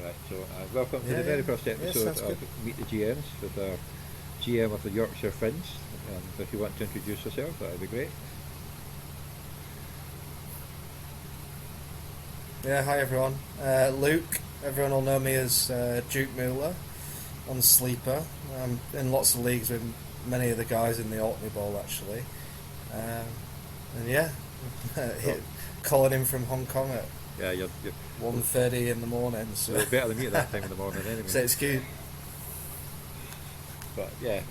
Right, so welcome to the very first episode of Meet the GMs with our GM of the Yorkshire Friends. And if you want to introduce yourself, that would be great. Yeah, hi everyone. Luke, everyone will know me as Duke Mueller on Sleeper. I'm in lots of leagues with many of the guys in the Orkney Bowl actually. And yeah, calling in from Hong Kong at You're 1:30 in the morning. So you're better than me at that time in the morning anyway. so it's good. But yeah,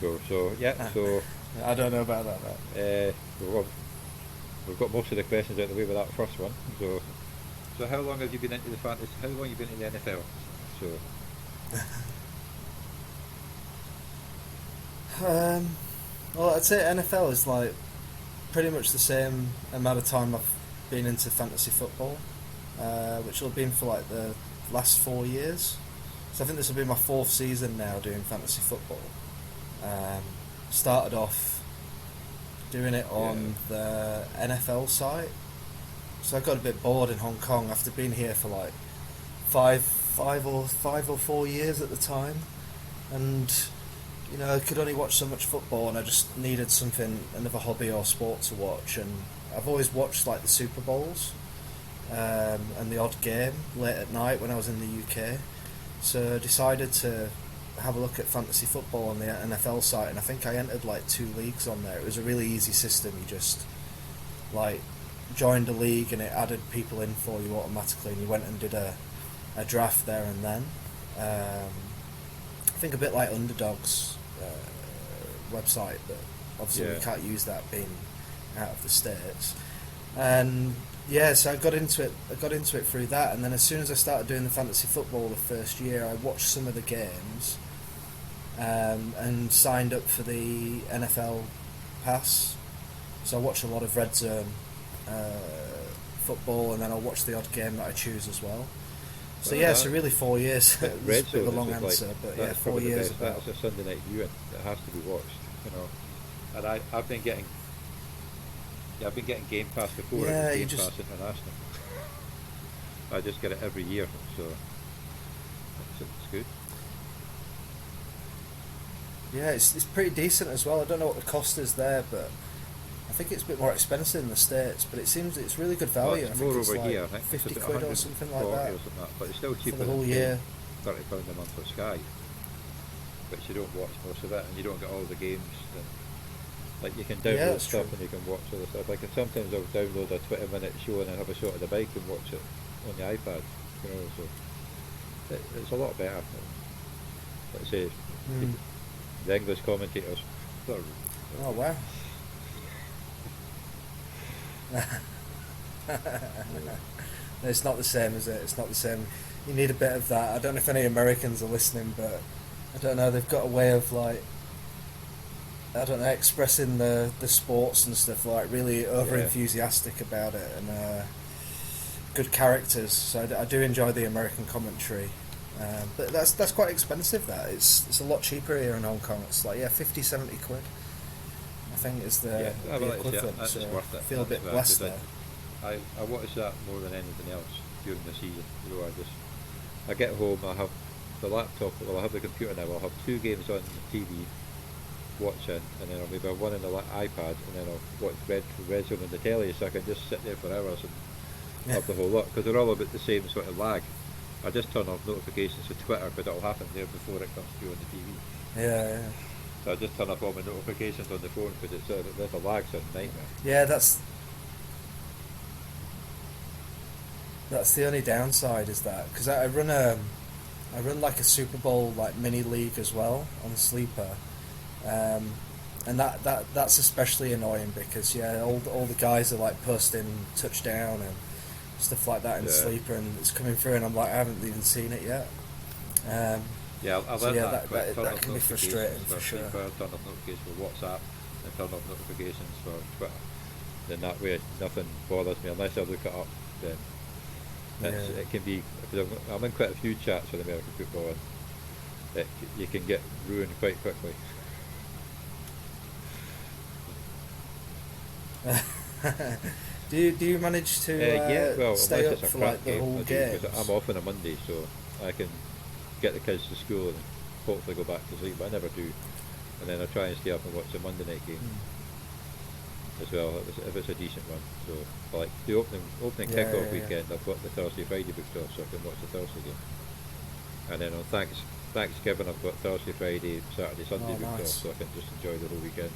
so I don't know about that. we've got most of the questions out of the way with that first one. So how long have you been into the fantasy? How long have you been in the NFL? Well, I'd say NFL is like pretty much the same amount of time I've been into fantasy football, which will have been for like the last 4 years. So I think this will be my 4th season now doing fantasy football. Started off doing it on the NFL site, so I got a bit bored in Hong Kong after being here for like five or 4 years at the time, and you know, I could only watch so much football, and I just needed another hobby or sport to watch. And I've always watched like the Super Bowls and the odd game late at night when I was in the UK. So I decided to have a look at fantasy football on the NFL site, and I think I entered like 2 leagues on there. It was a really easy system. You just like joined a league and it added people in for you automatically, and you went and did a draft there and then. I think a bit like Underdog's website, but obviously we can't use that being out of the States. And yeah, so I got into it through that, and then as soon as I started doing the fantasy football the first year, I watched some of the games and signed up for the NFL pass. So I watch a lot of red zone football, and then I'll watch the odd game that I choose as well. So so really 4 years. It's a bit of a long answer, but yeah, 4 years about. That's a Sunday night viewing that has to be watched, you know. And I've been getting Game Pass before. Yeah, Game Pass International. I just get it every year, so it's good. Yeah, it's pretty decent as well. I don't know what the cost is there, but I think it's a bit more expensive in the States, but it seems it's really good value. Well, it's I think more it's over like here. I think 50 it's quid or something like that. Or something like that. But it's still cheaper for the whole than year. £30 a month for Sky, but you don't watch most of it, and you don't get all the games. Like you can download stuff and you can watch other stuff. Like sometimes I'll download a 20-minute show and then have a shot of the bike and watch it on the iPad. You know, so it's a lot better. Let's say the English commentators. Oh wow. It's not the same, is it? It's not the same. You need a bit of that. I don't know if any Americans are listening, but I don't know. They've got a way of like, I don't know, expressing the sports and stuff, like really over enthusiastic about it, and good characters. So I do enjoy the American commentary, but that's quite expensive. That it's a lot cheaper here in Hong Kong. It's like 50, 70 quid. I think is the equivalent. That's so worth it. I feel a bit blessed there. I watch that more than anything else during the season. You know, I get home, I have the laptop, well I have the computer now, I'll have 2 games on the TV watching, and then I'll maybe have one on the iPad, and then I'll watch Red Zone on the telly, so I can just sit there for hours and have the whole lot, because they're all about the same sort of lag. I just turn off notifications to Twitter, but it'll happen there before it comes through on the TV. Yeah. So I just turn off all my notifications on the phone, because there's a lag, so it's a nightmare. Yeah, that's the only downside, is that because I run like a Super Bowl like mini league as well on Sleeper, and that's especially annoying because all the guys are like posting touchdown and stuff like that in Sleeper, and it's coming through, and I'm like, I haven't even seen it yet. I've learned that can be frustrating for sure. Turn off notifications for WhatsApp and turn off notifications for Twitter. Then that way nothing bothers me unless I look it up. Then it can be, because I'm in quite a few chats with American football, and you can get ruined quite quickly. Do you manage to Yeah, well, stay unless up it's a for crap like the game, whole I do, games? because I'm off on a Monday, so I can get the kids to school and hopefully go back to sleep, but I never do. And then I try and stay up and watch the Monday night game as well, if it's a decent one. So, like, the opening Yeah, kick-off yeah, yeah. weekend, I've got the Thursday, Friday booked off, so I can watch the Thursday game. And then on Thanksgiving, I've got Thursday, Friday, Saturday, Sunday Oh, booked off, nice. so I can just enjoy the whole weekend.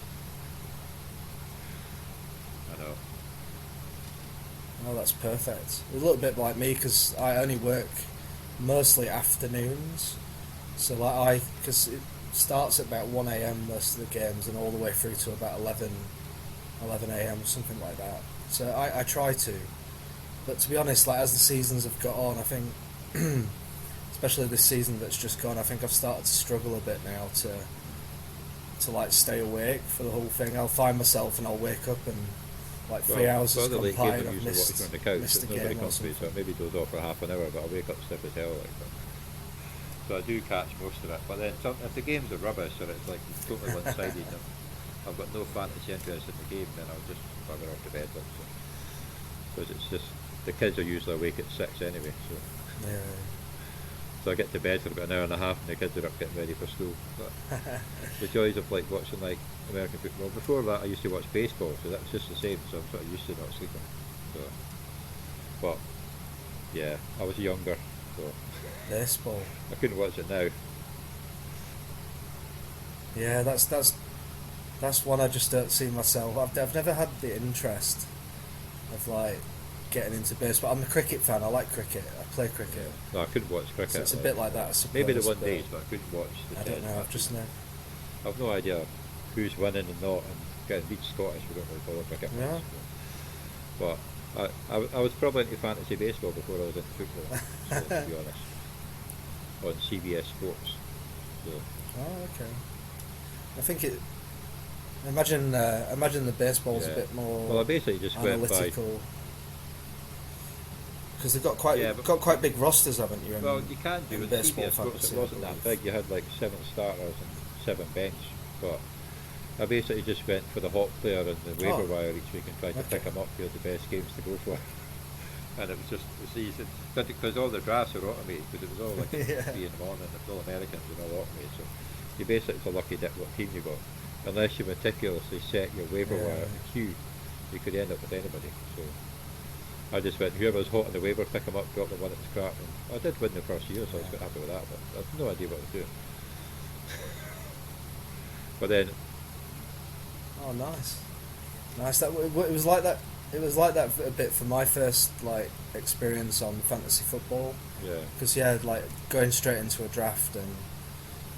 I know. Oh, that's perfect. A little bit like me because I only work mostly afternoons. So like because it starts at about 1 a.m. most of the games and all the way through to about 11 a.m. something like that. So I try to, but to be honest, like as the seasons have got on, I think, especially this season that's just gone, I think I've started to struggle a bit now to like stay awake for the whole thing. I'll find myself and I'll wake up and like 3 hours has the gone late by games and I'm I've usually watching on the couch, missed a that nobody game or comes to me, so something. I maybe doze off for half an hour, but I'll wake up stiff as hell, like that. So I do catch most of it, but then if the games are rubbish or it's like totally one-sided and I've got no fantasy interest in the game, then I'll just bugger off to bed. Because it's just, the kids are usually awake at 6 anyway, so Yeah. so I get to bed for about an hour and a half and the kids are up getting ready for school. But the joys of like watching like American football. Before that I used to watch baseball, so that was just the same, so I'm sort of used to not sleeping. So, but yeah, I was younger, so Baseball. I couldn't watch it now. Yeah, that's one I just don't see myself. I've never had the interest of like getting into baseball. I'm a cricket fan. I like cricket. I play cricket. No, I couldn't watch cricket. So it's a bit like that, I suppose. Maybe the one but days, but I couldn't watch the I don't know. I've matches. just never. I've no idea who's winning and not, and getting beat Scottish. We don't really follow cricket Yeah. much. But I was probably into fantasy baseball before I was into football. So, to be honest, on CBS Sports. So Oh, okay. I think it. Imagine the baseball's a yeah. bit more Well, I basically just went by. analytical because they've got Yeah, quite big rosters, haven't you? Well, you can do in with baseball CBS Sports. fantasy, It I wasn't that believe. big. You had like 7 starters and 7 bench, but I basically just went for the hot player in the waiver Oh, wire each week and tried to okay. pick him up who had the best games to go for. And it was just it's easy, but because all the drafts are automated, because it was all like Yeah. 3 in the morning, it's all Americans and all automated, so you basically it's a lucky dip what team you got. Unless you meticulously set your waiver Yeah. wire queue, you could end up with anybody. So I just went whoever's hot on the waiver, pick him up, drop the one that was crap. And I did win the first year, so I was quite happy with that. But I had no idea what I was doing. But then, Oh, nice. It was like that. It was like that a bit for my first like experience on fantasy football. yeah, Because yeah, like going straight into a draft and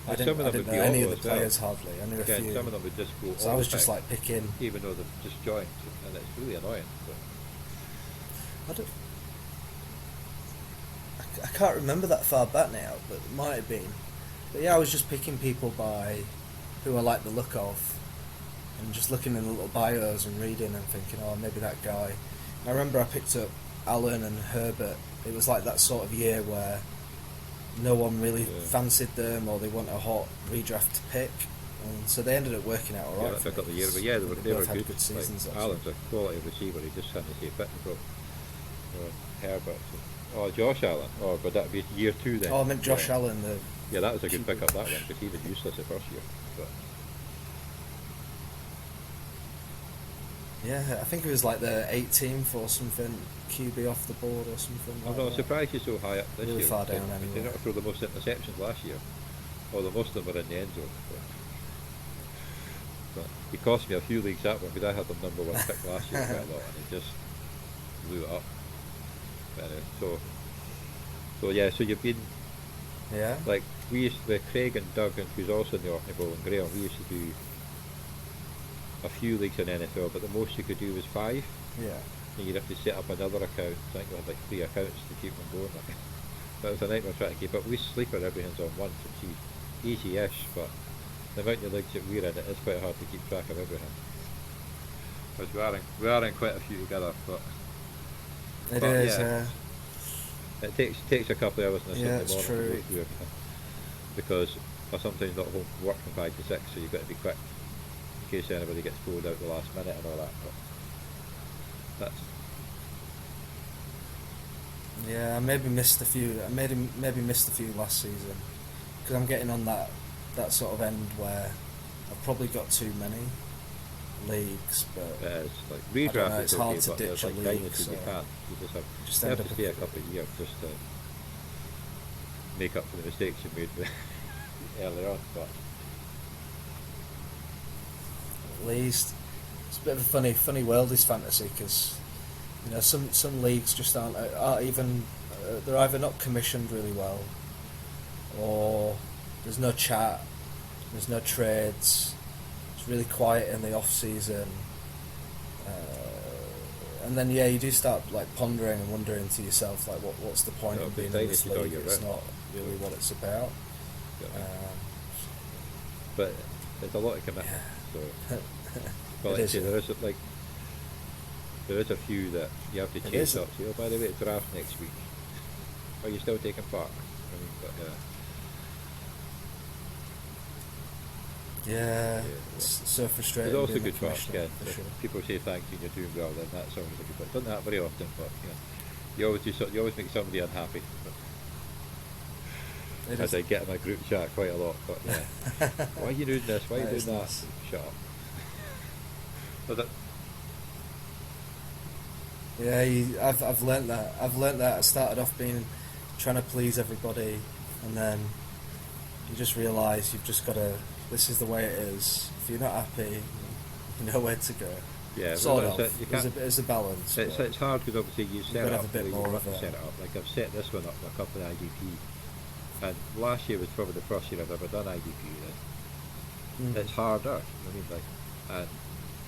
I and didn't, some of I them didn't would know be any of auto the as well. players hardly. I knew a Again, few. some of them would just go So I all was the just time, like picking. even though they've just joined, and it's really annoying. But I don't. I can't remember that far back now, but it might have been. But yeah, I was just picking people by who I like the look of, and just looking in the little bios and reading and thinking, oh, maybe that guy. And I remember I picked up Allen and Herbert. It was like that sort of year where no one really Yeah. fancied them, or they want a hot redraft to pick, and so they ended up working out yeah, alright. that's for a couple of me, years. But yeah, they were both had good. good seasons. Like, actually. Allen's a quality receiver. He just hadn't stay fit and broke. Or Herbert. Oh, Josh Allen. Oh, but that'd be year 2 then. Oh, I meant Josh yeah. Allen. The Yeah, that was a good QB. pickup, that one, because he was useless the first year. But Yeah, I think it was like the 18th or something, QB off the board or something. I'm like not that. surprised he's so high up this Really year. far down They anyway. not throw the most interceptions last year, although most of them were in the end zone. But he cost me a few leagues that one, because I had them number 1 pick last year quite a lot, and he just blew it up. But anyway, so yeah, so you've been Yeah. like we used with Craig and Doug, and who's also in the Orkney Bowl, and Graham. We used to do a few leagues in NFL, but the most you could do was 5. Yeah. And you'd have to set up another account. I think we had like 3 accounts to keep them going. That was a nightmare trying to keep up. We sleeper everything's on one, so it's easy-ish, but the amount of leagues that we're in, it is quite hard to keep track of everything. Because we are in quite a few together, but It But, is. yeah. it takes a couple of hours on a Yeah, Sunday it's morning true. to go through everything. Because I sometimes not home from work from 5 to 6, so you've got to be quick in case anybody gets pulled out the last minute and all that. But Yeah, I maybe missed a few. I maybe missed a few last season because I'm getting on that sort of end where I've probably got too many leagues, but It's like I don't know. redraft It's is hard okay, to but ditch there's a like league, dynasty so you can't. just You end have up to stay a couple of years just to make up for the mistakes you made earlier on. But at least it's a bit of a funny world is fantasy because some leagues just aren't even they're either not commissioned really well or there's no chat, there's no trades. It's really quiet in the off season, and then you do start like pondering and wondering to yourself like what's the point no, of but being in this dynasty league? you're It's right. not really what it's about. Yeah. Um, But there's a lot of commitment. So, yeah. but It like I is, say, yeah. there is a few that you have to It chase is. up. So, oh, by the way, it's draft next week. Are you still taking part? I mean, but Yeah, yeah. it's so frustrating. There's also being a good parts, commissioner, Ken. for If sure. people say thank you and you're doing well, then that's always a good part. It doesn't happen very often, but you always you always make somebody unhappy. It As is. I get in my group chat quite a lot, but yeah. Why are you doing this? Why are you That doing is that? nice. Shut up. But that, Yeah, I've learnt that. I've learnt that. I started off being trying to please everybody, and then you just realise you've just got to. This is the way it is. If you're not happy, you know where to go. yeah, Sort well, of. you There's a balance. it's, but it's hard because obviously you you've set got it to up have a the bit way you more want of to a. set it up. Like I've set this one up with a couple of IDP, and last year was probably the first year I've ever done IDP. Mm. It's harder. I mean, like, and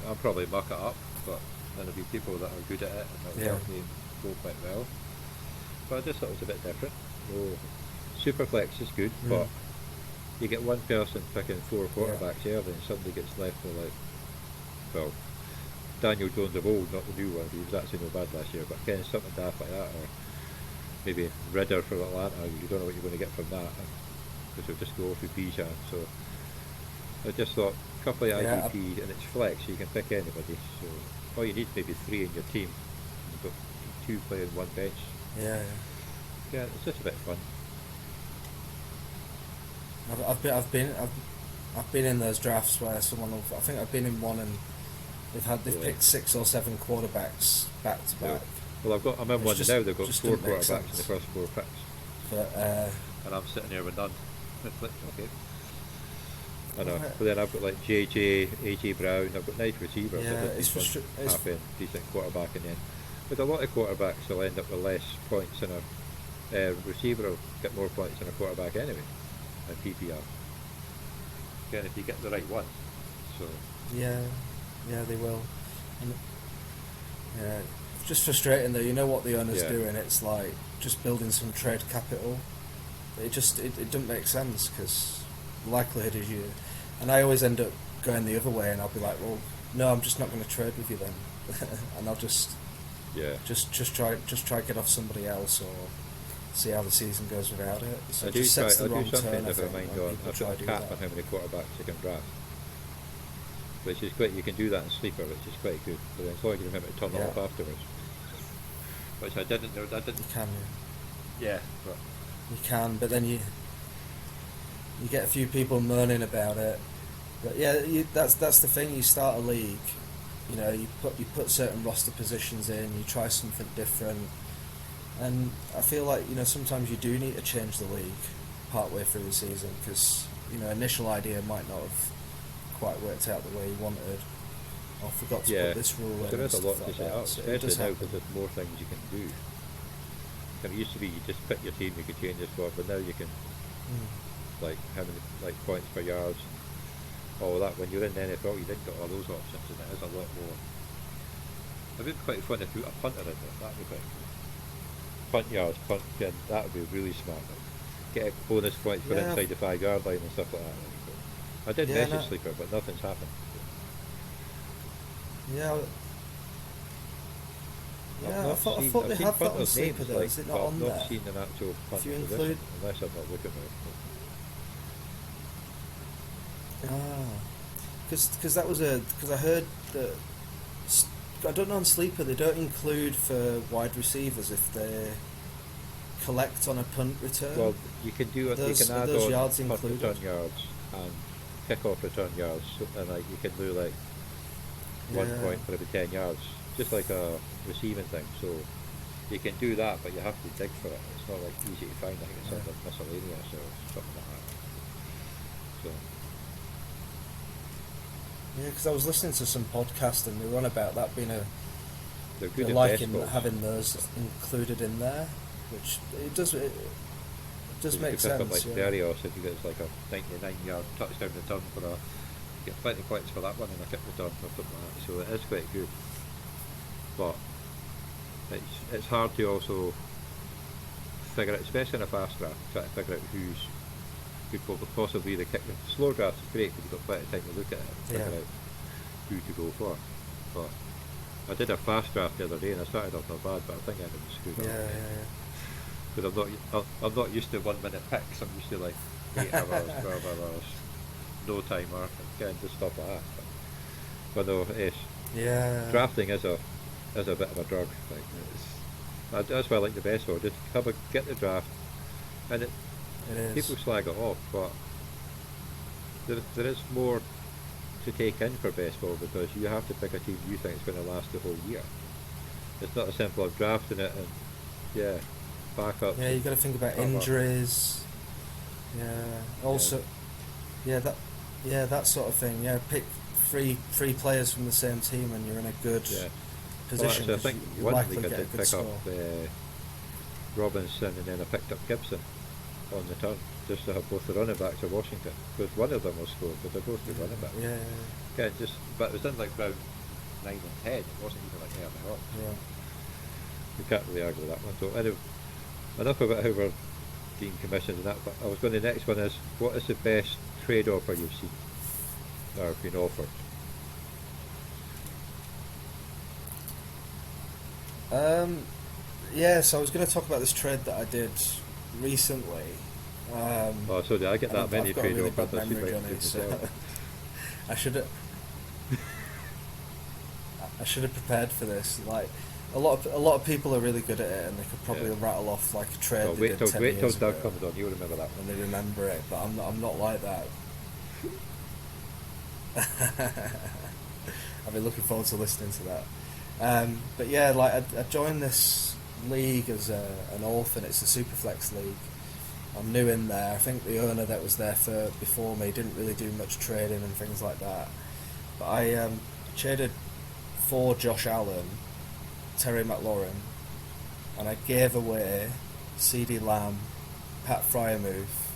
I'll probably muck it up, but there'll be people that are good at it and that'll Yeah. help me go quite well. But I just thought it was a bit different. So, Superflex is good, Mm. but you get one person picking four Yeah. quarterbacks early and somebody gets left with like, well, Daniel Jones of old, not the new one. He was actually no bad last year, but again, something daft like that, or maybe Ridder from Atlanta. You don't know what you're going to get from that because he'll just go off with Bijan. So I just thought a couple of Yeah. IDP and it's flex, so you can pick anybody. So all you need is maybe three in your team. You've got two playing one bench. Yeah. Yeah, it's just a bit fun. I've been in those drafts where I think I've been in one and they've Yeah. picked 6 or 7 quarterbacks back to Yeah. back. Well, I'm in It's one just- now. They've got just four didn't make quarterbacks in the sense. first 4 picks, But and I'm sitting there with none. It's like, okay. I know. Right. But then I've got like JJ, AJ Brown. I've got nice receivers. Yeah, I've got it's decent it's half-end, decent quarterback, and then with a lot of quarterbacks, they'll end up with less points in a receiver. Will get more points than a quarterback anyway, in PPR. Again, if you get the right one. So yeah, they will. And, yeah, it's just frustrating though. You know what the owner's Yeah. doing? It's like just building some trade capital. It doesn't make sense because the likelihood is you. And I always end up going the other way, and I'll be like, well, no, I'm just not going to trade with you then, and I'll just yeah, try get off somebody else or see how the season goes without it. So I it do just try. sets I the do wrong something tone. I if I think mind when on. people I try put to a do cap that. on how many quarterbacks you can draft, which is quite. You can do that in sleeper, which is quite good. But then as long as you remember to turn it Yeah. off afterwards, which I didn't know. I didn't. You can, Yeah, but but then you get a few people moaning about it. But yeah, that's the thing. You start a league, you put certain roster positions in, you try something different, and I feel like sometimes you do need to change the league partway through the season because initial idea might not have quite worked out the way you wanted, or forgot to yeah, put this rule in. there and is a lot stuff to like set that. up, So it especially does now happen. because there's more things you can do. It used to be you just pick your team, you could change your squad, but now you can like how many like points per yards, all that. When you're in the NFL, you didn't get all those options, and it is a lot more. It would be quite fun if you put a punter in there. That would be quite cool. Punt yards, punt pin. That would be really smart. Like, get a bonus points for Yeah. inside the 5 yard line and stuff like that. I did Yeah, message no. Sleeper, but nothing's happened. Yeah. I've Yeah, not I thought seen, they I've seen had that on punters' Sleeper names, though. like, Is it but not I've on not there? seen an actual punt you position, include- unless I'm not looking at it. Because that was because I heard that I don't know on Sleeper they don't include for wide receivers if collect on a punt return? Well, you can do it. You can Are add those on yards punt included? return yards and kick-off return yards, and like you can do like 1 point for every 10 yards, just like a receiving thing. So you can do that, but you have to dig for it. It's not like easy to find. I think it's under miscellaneous or something like that. So Yeah, because I was listening to some podcast and they were on about that being they're good at liking baseballs. having those included in there, which it does So make you could pick up sense. like Yeah. Darius if you get like a 99-yard touchdown return for you get 20 points for that one and a kick return or something like that. So it is quite good, but it's hard to also figure out, especially in a fast draft, try to figure out who could possibly the kick. The slow draft is great because you've got plenty of time to look at it and figure out who to go for. But I did a fast draft the other day and I started off not bad, but I think I ended up screwed up. Because I'm not used to 1 minute picks. I'm used to like 8 hours, 12 hours, no timer, and kind of stuff like that. But no, drafting is a bit of a drug. That's why I like the best one. Just get the draft, and people slag it off, but there is more to take in for baseball because you have to pick a team you think is going to last the whole year. It's not as simple as drafting it and backup. Yeah, you got to think about injuries. Yeah. Also, that sort of thing. Yeah, pick three players from the same team and you're in a good position. Well, actually, I think you're one likely week to I get a did good pick score. up Robinson and then I picked up Gibson on the turn just to have both the running backs of Washington because one of them will score because they're both good running backs. But it was in like round 9 and 10. It wasn't even like early on. Yeah. You can't really argue with that one. So anyway, enough about how we're getting commissions and that. But I was going to the next one is what is the best trade offer you've seen or been offered? So I was going to talk about this trade that I did recently. So did I get that many I've got a trade really offers? bad memory, Johnny, so I should have prepared for this. Like a lot of people are really good at it, and they could probably rattle off like a trade. Wait till Doug ago, comes on. You'll remember that one. and they remember it. But I'm not like that. I've been looking forward to listening to that. But yeah, like I joined this league as an orphan. It's a Superflex league. I'm new in there. I think the owner that was there before me didn't really do much trading and things like that. But I traded for Josh Allen, Terry McLaurin, and I gave away CD Lamb, Pat Fryermuth,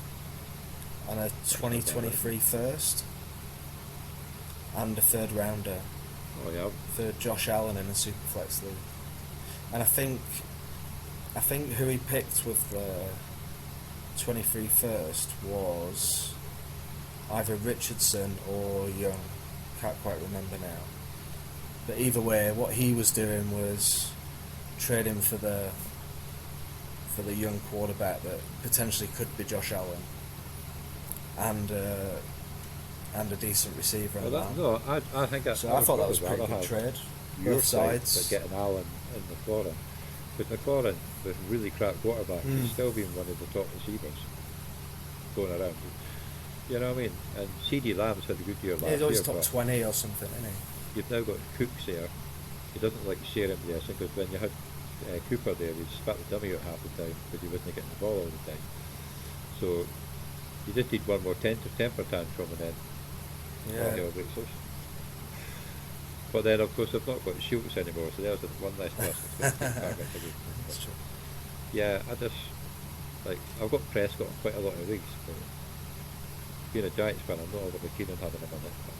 and a 2023 first and a third rounder for Josh Allen in a Superflex league. And I think who he picked with the 23 first was either Richardson or Young. Can't quite remember now. But either way, what he was doing was trading for the young quarterback that potentially could be Josh Allen, and a decent receiver. I think that's. So I thought that was a pretty good trade. Both sides. But getting Allen in McLaurin, but McLaurin with really crap quarterback, he's still been one of the top receivers going around. You know what I mean? And CD Lamb's had a good year last year. He's always top 20 or something, isn't he? You've now got Cooks there. He doesn't like sharing the essence because when you had Cooper there, he'd spat the dummy out half the time because he wasn't getting the ball all the time. So you just need one more temper tantrum and then but then of course I've not got Schultz anymore, so there's one less person that's going to take targets again. That's true. Yeah, I've got Prescott in quite a lot of leagues, but being a Giants fan, I'm not overly keen on having him in it. But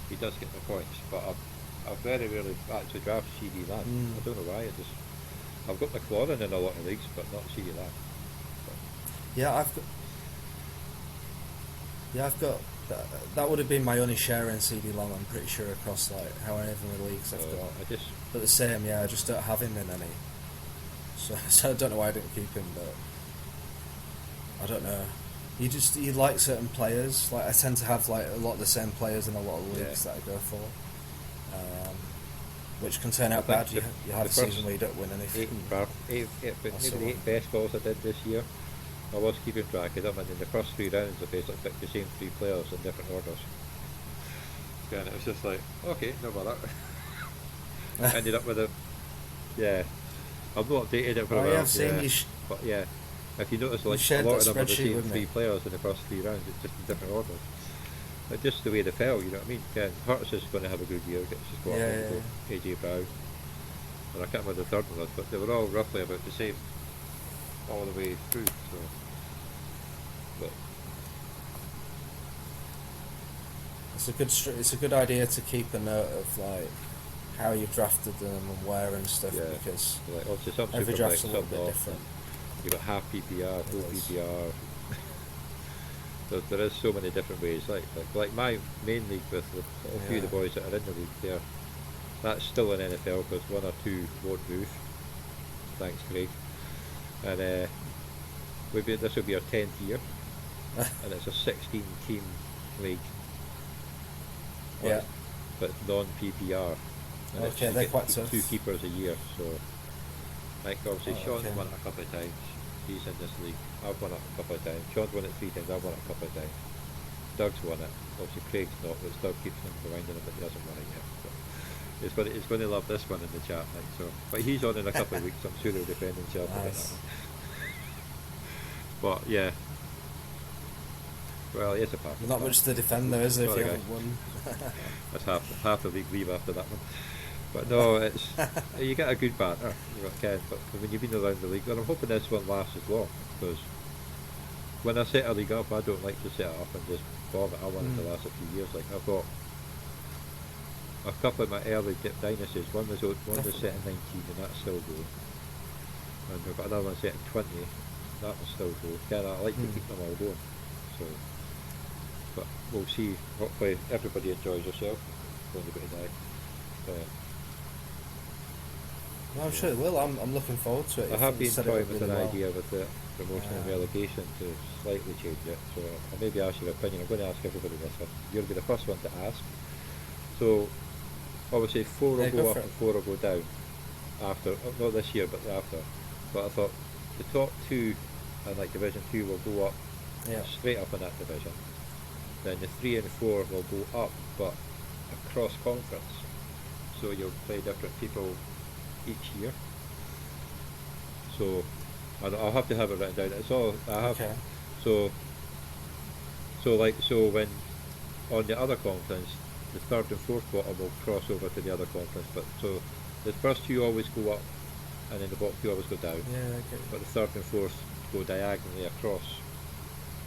he does get the points, but I've very rarely actually drafted CD Lamb. I don't know why. I've got McLaurin in a lot of leagues, but not CD Lamb. I've got that would have been my only share in CD Lamb. I'm pretty sure across like however many leagues I've got. But the same, I just don't have him in any. So I don't know why I didn't keep him, but I don't know. You like certain players. Like I tend to have like a lot of the same players in a lot of leagues that I go for. which can turn I out think bad. You have the a first season where you don't win anything. maybe That's the the one. 8 best balls I did this year. I was keeping track of them, and in the first 3 rounds, I basically picked the same 3 players in different orders. Yeah, and it was just like, okay, no bother. Ended up with a, yeah. I've not updated it for a Oh yeah, while, I've seen yeah. you. But yeah, if you notice, You like a shared lot that of them are the spreadsheet same with me. 3 players in the first 3 rounds. It's just in different orders. But just the way they fell, you know what I mean? Ken Hurts is going to have a good year. Gets his quarterback Yeah, to go. AJ Brown, and I can't remember the third one was, but they were all roughly about the same all the way through. So, but It's a good idea to keep a note of like how you've drafted them and where and stuff, yeah, because like obviously some every super draft's flex, a some little bit not. different. You got half PPR, full It is. PPR. There is so many different ways. Like my main league with a few of the Yeah. boys that are in the league there, that's still in NFL because 1 or 2 won't move. Thanks, Craig. And this will be our 10th year, and it's a 16-team league. Yeah. But non PPR. And Okay, you they're get quite tough. 2 keepers a year. So, like obviously, Oh, Sean's okay. won it a couple of times. He's in this league. I've won it a couple of times. Sean's won it 3 times. I've won it a couple of times. Doug's won it. Obviously, Craig's not, but Doug keeps him reminding him that he hasn't won it yet. But he's going to love this one in the chat. Like, so, but he's on in a couple of weeks. I'm sure he'll defend himself about that Nice. one. But yeah, well, he is a part. There's not much to defend there, is there, if Sorry, you guys. haven't won? That's half the league leave after that one. But no, it's you get a good banter, you know, Ken. But when you've been around the league, and I'm hoping this one lasts as long, because when I set a league up, I don't like to set it up and just bomb it. I want it to last a few years. Like I've got a couple of my early dynasties. One was set in 19, and that's still going. And I've got another one set in 20. That was still going. Ken, I like to keep them all going. So, but we'll see. Hopefully, everybody enjoys yourself. Going a bit of night. No, I'm sure it will. I'm looking forward to it. I have been toying with an well. idea with the promotion and relegation to slightly change it. So I maybe ask your opinion. I'm going to ask everybody this. You'll be the first one to ask. So obviously 4 will go up and 4 will go down after, not this year but after. But I thought the top 2 and like Division 2 will go up straight up in that division. Then the 3 and 4 will go up but across conference. So you'll play different people each year. So I'll have to have it written down. It's all I have. Okay. So when on the other conference, the 3rd and 4th bottom will cross over to the other conference. But so the first 2 always go up, and then the bottom 2 always go down. Yeah, okay. But the 3rd and 4th go diagonally across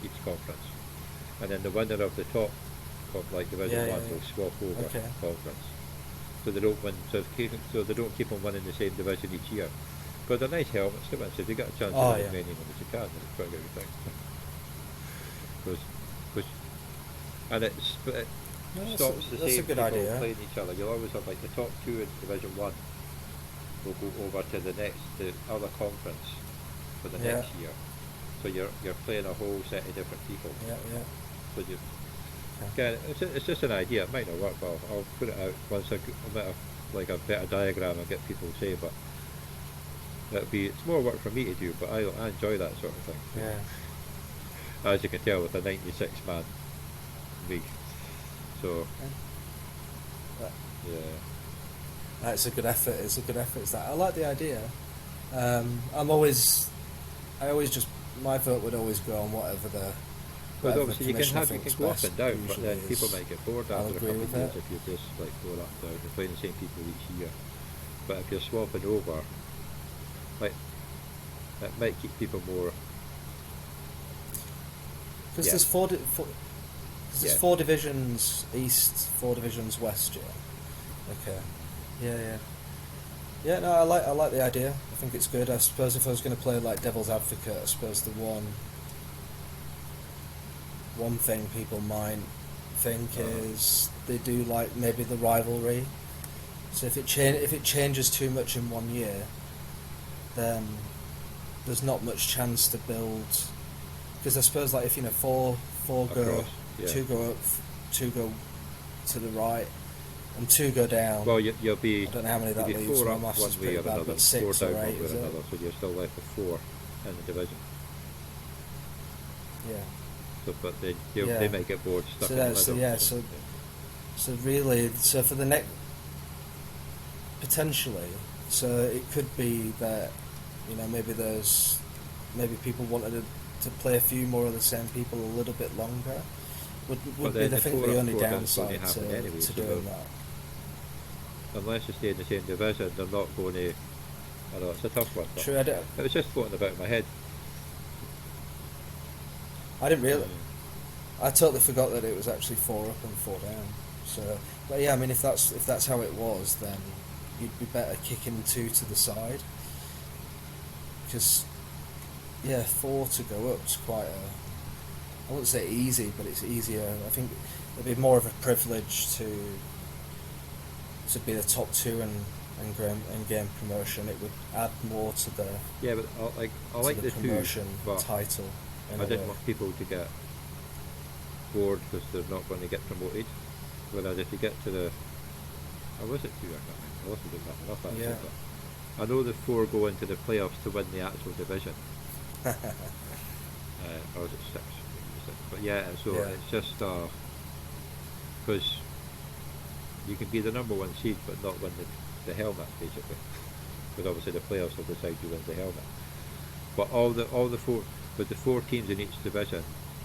each conference, and then the winner of the top, like Division 1, will swap over conference. So they don't win. So they don't keep on winning the same division each year. Because they're nice helmets to win. So if you get a chance to win as many of them as you can, then it's quite a good thing. And it stops the same people playing each other. You'll always have like the top 2 in Division 1 will go over to the other conference for the next year. So you're playing a whole set of different people. So you. Again, it's just an idea. It might not work, but I'll put it out once I might have like a better diagram and get people to say. But it's more work for me to do. But I enjoy that sort of thing. Yeah. As you can tell with a 96-man league. So yeah, It's a good effort. It's a good effort. It's that I like the idea. I always just my vote would always go on whatever the. But obviously you can go up and down, but then is. people might get bored after a couple of years it. if you're just like going up and down and playing the same people each year. But if you're swapping over, like that might keep people more. Because there's four divisions east, 4 divisions west. Yeah. Okay. Yeah. No, I like the idea. I think it's good. I suppose if I was going to play like devil's advocate, I suppose the one thing people might think is they do like maybe the rivalry. So if it changes too much in one year, then there's not much chance to build. Because I suppose like if 4 go, 2 go up, 2 go to the right, and 2 go down. Well, you'll be I don't know how many that you'll be leaves. 4 My up maths one is way pretty or bad, another, but 4 6 down or one 8, way or is it? another. So you're still left with 4 in the division. Yeah. So, but they Yeah. they might get bored stuck So in the that's middle. yeah. So really, so for the next potentially, so it could be that maybe people wanted to play a few more of the same people a little bit longer. Would be then I think the the 4 up only 4 down's going downside to happen anyway. to So doing that. unless you stay in the same division, they're not going to. I know it's a tough one, but True, it was just floating about in my head. I didn't really. I totally forgot that it was actually 4 up and 4 down. So, but yeah, I mean, if that's how it was, then you'd be better kicking 2 to the side, because 4 to go up's quite I wouldn't say easy, but it's easier. I think it'd be more of a privilege to be the top 2 and gain promotion. It would add more to the Yeah, but I like the 2, promotion but title. I didn't want people to get bored because they're not going to get promoted. Whereas if you get to the, or was it 2? I can't remember. I wasn't doing that enough actually. Yeah. But I know the 4 go into the playoffs to win the actual division. Or was it 6? But yeah, so Yeah. it's just because you can be the number 1 seed but not win the helmet basically. Because obviously the playoffs will decide who wins the helmet. But all the 4, with the 4 teams in each division,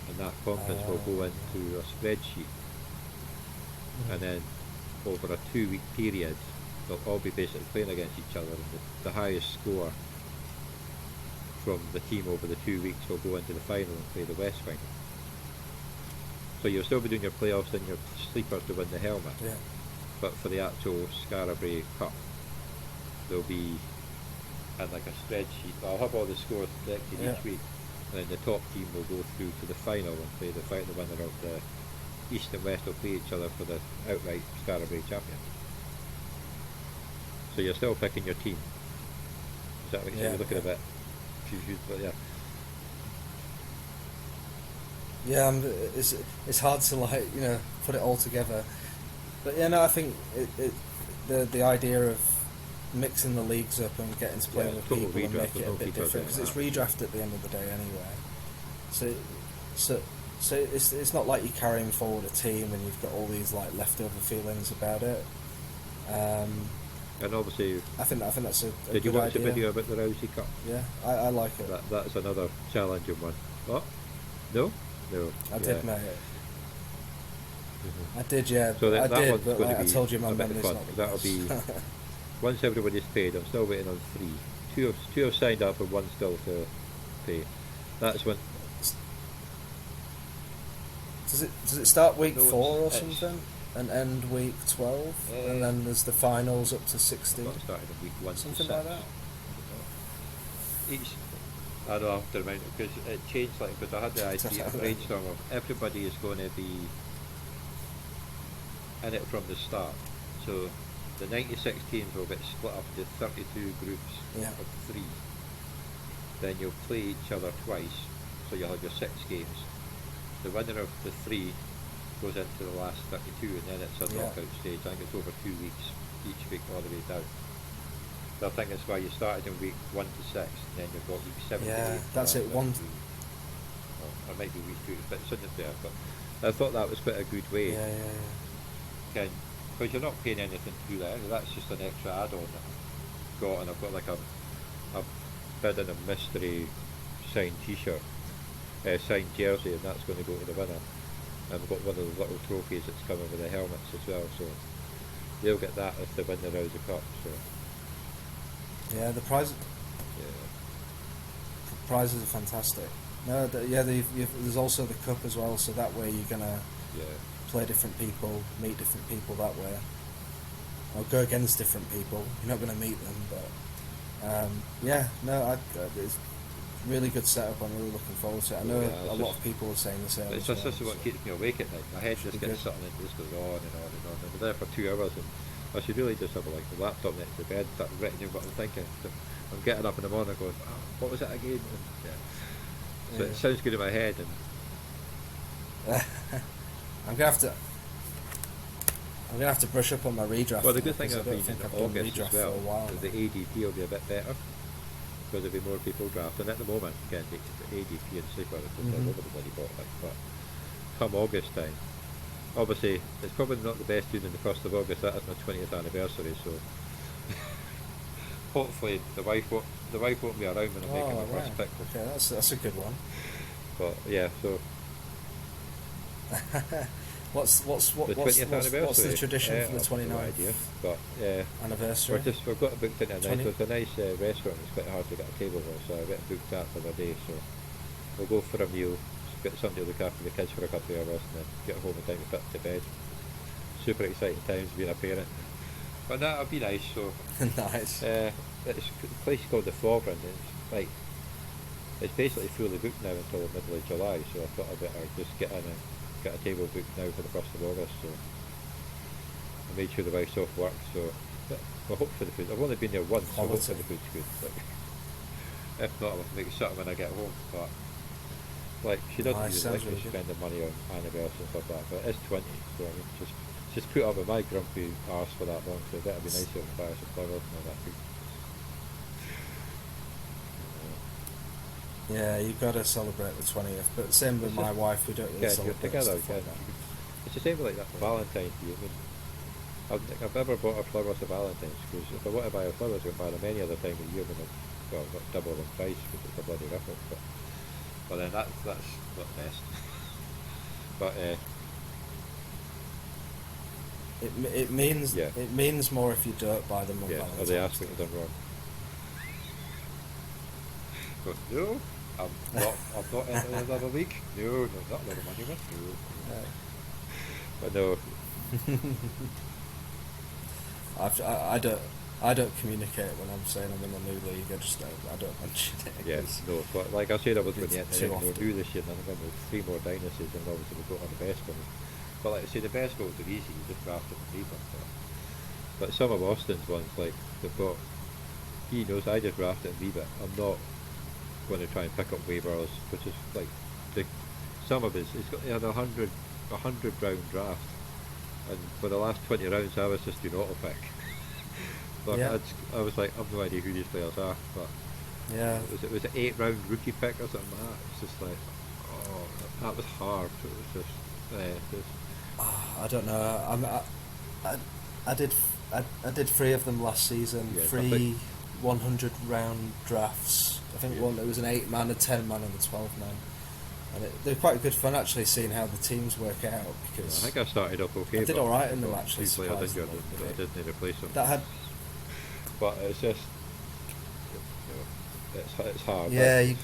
and that conference will go into a spreadsheet, and then over a 2-week period, they'll all be basically playing against each other, and the highest score from the team over the 2 weeks will go into the final and play the West final. So you'll still be doing your playoffs and your sleepers to win the helmet. Yeah. But for the actual Scarabrae Cup, there'll be and like a spreadsheet. I'll have all the scores projected each week, and then the top team will go through to the final and play the winner of the East and West will play each other for the outright Scarabrae champion. So you're still picking your team. Is that what you're looking a bit confused? But yeah. Yeah, it's hard to put it all together, but I think the idea of mixing the leagues up and getting to play with people and make it a bit different, because it's redraft at the end of the day anyway. So it's not like you're carrying forward a team and you've got all these like leftover feelings about it. And obviously, I think that's a did you good watch idea. the video about the Rousey Cup? Yeah, I like it. That's another challenging one. What? No? No. I did, mate. Mm-hmm. I did, yeah. So I that did, one's but going like to I be told you, my a bit of memory's fun. not the That'll best. be once everybody's paid. I'm still waiting on 3. Two have signed up and 1 still to pay. That's when. Does it start week No, 4 or it's- something and end week 12, and then there's the finals up to 16, Not started in week 1 to something 6. like that. I don't have to remind it because it changed because I had the idea brainstorm of everybody is going to be in it from the start. So the 96 teams will get split up into 32 groups of 3. Then you'll play each other twice, so you'll have your 6 games. The winner of the 3 goes into the last 32, and then it's a knockout stage. I think it's over 2 weeks each week all the way down. So I think that's why you started in week 1 to 6, and then you've got week 7 to 8. Yeah, that's it. One. Or it might be week 2, but it's in there. But I thought that was quite a good way. Yeah. Because you're not paying anything to do that. That's just an extra add-on that I've got, and I've got like a bid in a mystery signed T-shirt, signed jersey, and that's going to go to the winner. And I've got one of the little trophies that's coming with the helmets as well, so they'll get that if they win the Rousey Cup. So. Yeah, the prizes are fantastic. No, there's also the cup as well, so that way you're gonna play different people, meet different people that way, or go against different people. You're not gonna meet them, but it's a really good setup. I'm really looking forward to it. I know a lot of people are saying the same. It's just this is what keeps me awake at night. My head just gets something and just goes on and on and on. And we're there for 2 hours, and I should really just have the laptop next to bed, start writing what I'm thinking. So I'm getting up in the morning going, what was it again? And, so it sounds good in my head. And I'm gonna have to. I'm gonna have to brush up on my redraft. Well, the good now, thing 'cause I I've don't been think in I've done August redraft as well, for a while. is the now. ADP will be a bit better because there'll be more people drafting. At the moment, again, the ADP and sleeper are just all Mhm. over the bloody boat. Like, but come August time, obviously it's probably not the best doing in the 1st of August. That is my 20th anniversary, so hopefully the wife won't be around when I'm making Oh my right. first pick. Okay, that's a good one. But yeah, so the 20th what's the anniversary, tradition for the I've no 29th idea. But anniversary? we've got it booked in a nice. 20. There's a nice restaurant. It's quite hard to get a table for, so I get booked that for the day. So we'll go for a meal, get somebody to look after the kids for a couple of hours, and then get home in time to put to bed. Super exciting times being a parent. But that'll be nice. So Nice. it's a place called the Fovrin. It's basically fully booked now until the middle of July. So I thought I'd better just get in and get a table booked now for the 1st of August. So I made sure the wife's off work. So I hope for the food. I've only been there once, so I hope for the food's good. But if not, I'll have to make something when I get home. But like she doesn't Nice, usually like sounds me really good. spending money on anniversaries and stuff like that. But it's 20, so I mean, just put up with my grumpy arse for that long. So that'd be nice to buy some flowers and all that food. Yeah, you've got to celebrate the 20th. But same with It's my just wife, we don't really getting you celebrate together. stuff like that. It's the same with like that Valentine's Day. I mean, I don't think I've ever bought her flowers for Valentine's because if I want to buy her flowers, I can buy them any other time of the year when they're, well, not double the price because it's a bloody rip-off. But then that's not best. But yeah, it means more if you don't buy them on yeah. Are Valentine's they Day. absolutely done wrong? But no, I'm not in another league. No, not another money win. No. But no, I don't communicate when I'm saying I'm in a new league. I don't mention it. yeah, 'Cause no. But like I said, I was going it's to too we're often. new this year, and I'm going with 3 more dynasties, and obviously we've got on the best ones. But like I say, the best ones are easy. You just draft them and leave them. But some of Austin's ones, like they've got, he knows I just draft it and leave it. I'm not going to try and pick up waivers, which is like the some of it's got he had a hundred round draft, and for the last 20 rounds I was just doing auto pick. But Yeah. I was like, I've no idea who these players are, but Yeah. it was an 8 round rookie pick or something like that. It's just like, oh, that was hard. It was just I don't know. I did I did 3 of them last season. Yeah, I 3 think- 100 round drafts. I think Yeah. one it was an 8-man, a 10-man, and a 12-man. And they're quite good fun actually seeing how the teams work out I because think I started up okay. I did but alright in them, got actually, 2 players injured, surprisingly, and I but didn't replace them. that had But it's just, it's hard. yeah you,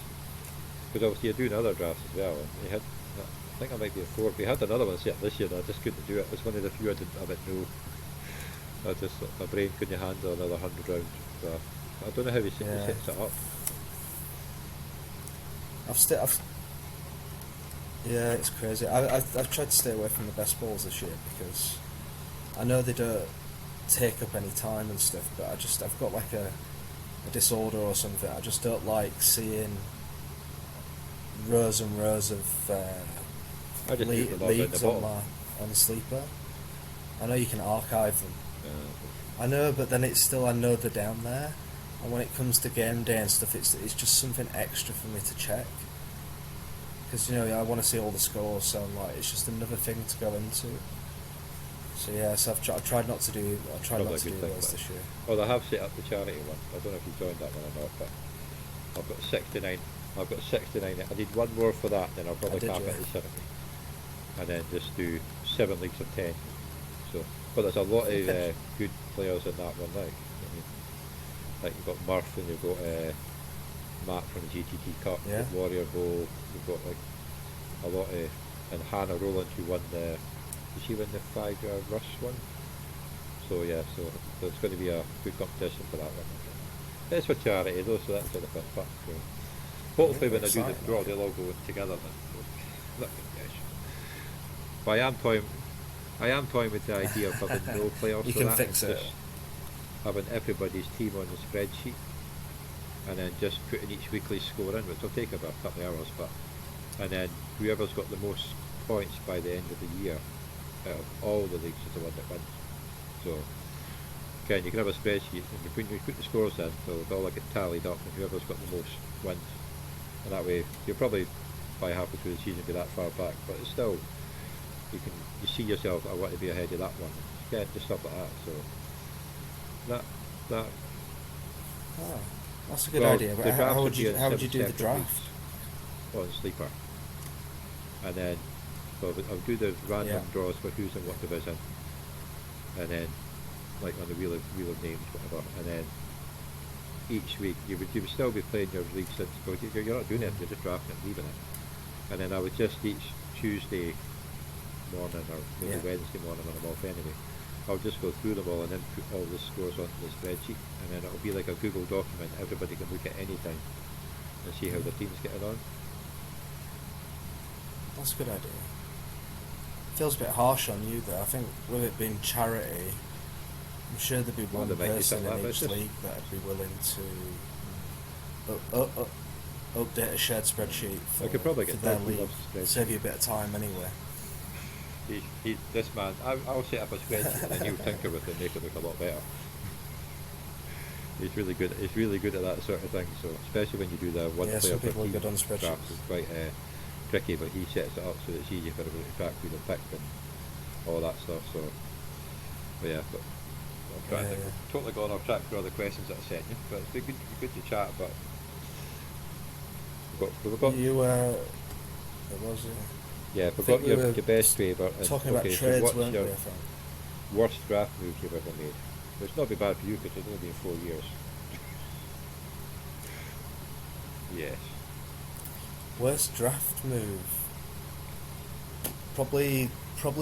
Because obviously you're doing other drafts as well. And you had, I think I might be a 4. We had another one set this year, and I just couldn't do it. It was one of the few I didn't know. My brain couldn't handle another 100 rounds. So I don't know how he Yeah. sets it up. I've yeah, it's crazy. I've tried to stay away from the best balls this year because I know they don't take up any time and stuff, but I've got like a disorder or something. I just don't like seeing rows and rows of I just leave them all in leagues the on bottom. the sleeper. I know you can archive them. Uh, I know, but then it's still I know they're down there, and when it comes to game day and stuff, it's just something extra for me to check. Because I want to see all the scores, so I'm like, it's just another thing to go into. So yeah, so I've tried not to do. I tried Probably not a to do good thing, those but- this year. well, I have set up the charity one. I don't know if you joined that one or not, but I've got 69. I've got 69. I need one more for that, then I'll probably did, cap yeah. it at 70. And then just do 7 leagues of 10. So, but there's a lot of good players in that one, like you've got Murph and you've got Matt from the GTT Cup, Yeah. you've got Warrior Bowl, you've got like a lot of, and Hannah Rowland who won did she win the 5-yard rush one? So yeah, so there's going to be a good competition for that one. It's for charity though, so that's sort of fun. But hopefully when I do the exciting. draw, they'll all go together then. Look, yes. But I am toying with the idea of having no playoffs. You for can that. fix It's it. just having everybody's team on the spreadsheet, and then just putting each weekly score in, which will take about a couple of hours, and then whoever's got the most points by the end of the year out of all the leagues is the one that wins. So again, you can have a spreadsheet and you put the scores in, so they'll all get tallied up, and whoever's got the most wins. And that way, you'll probably by halfway through the season be that far back, but it's still you see yourself. I want to be ahead of that one. Yeah, just stuff like that. So that. Oh, that's a good Well, idea. the But draft how would would be you in how would you do the separate draft? weeks on Sleeper, and then so I'll do the random Yeah. draws for who's in what division, and then like on the wheel of names, whatever, and then each week you would still be playing your league since, but you're not doing it. You're just drafting it, leaving it, and then I would just each Tuesday morning or maybe Yeah. Wednesday morning when I'm off anyway, I'll just go through them all and then put all the scores onto the spreadsheet, and then it'll be like a Google document. Everybody can look at any time and see how the team's getting on. That's a good idea. Feels a bit harsh on you though. I think with it being charity, I'm sure there'd be Well, one they might do person something like in that, each but it's league that'd be willing to update a shared spreadsheet for, I could probably for get their Doug, he league. loves spreadsheets. Save you a bit of time anyway. This man, I'll set up a spreadsheet and then he'll tinker with it and make it look a lot better. He's really good. He's really good at that sort of thing. So especially when you do the one Yeah, player some per people are team good on spreadsheets. draft, it's quite tricky. But he sets it up so it's easy for everybody to track who they picked and all that stuff. So, but yeah, but I'm trying to Yeah. totally gone off track for all the questions that I sent you. But it's been good to chat. But we've got You it was yeah, I we've think got we your were best favour. talking about So trades, what's weren't we? your I think. worst draft move you've ever made? It's not be bad for you because it's only been 4 years. Yes. Worst draft move. Probably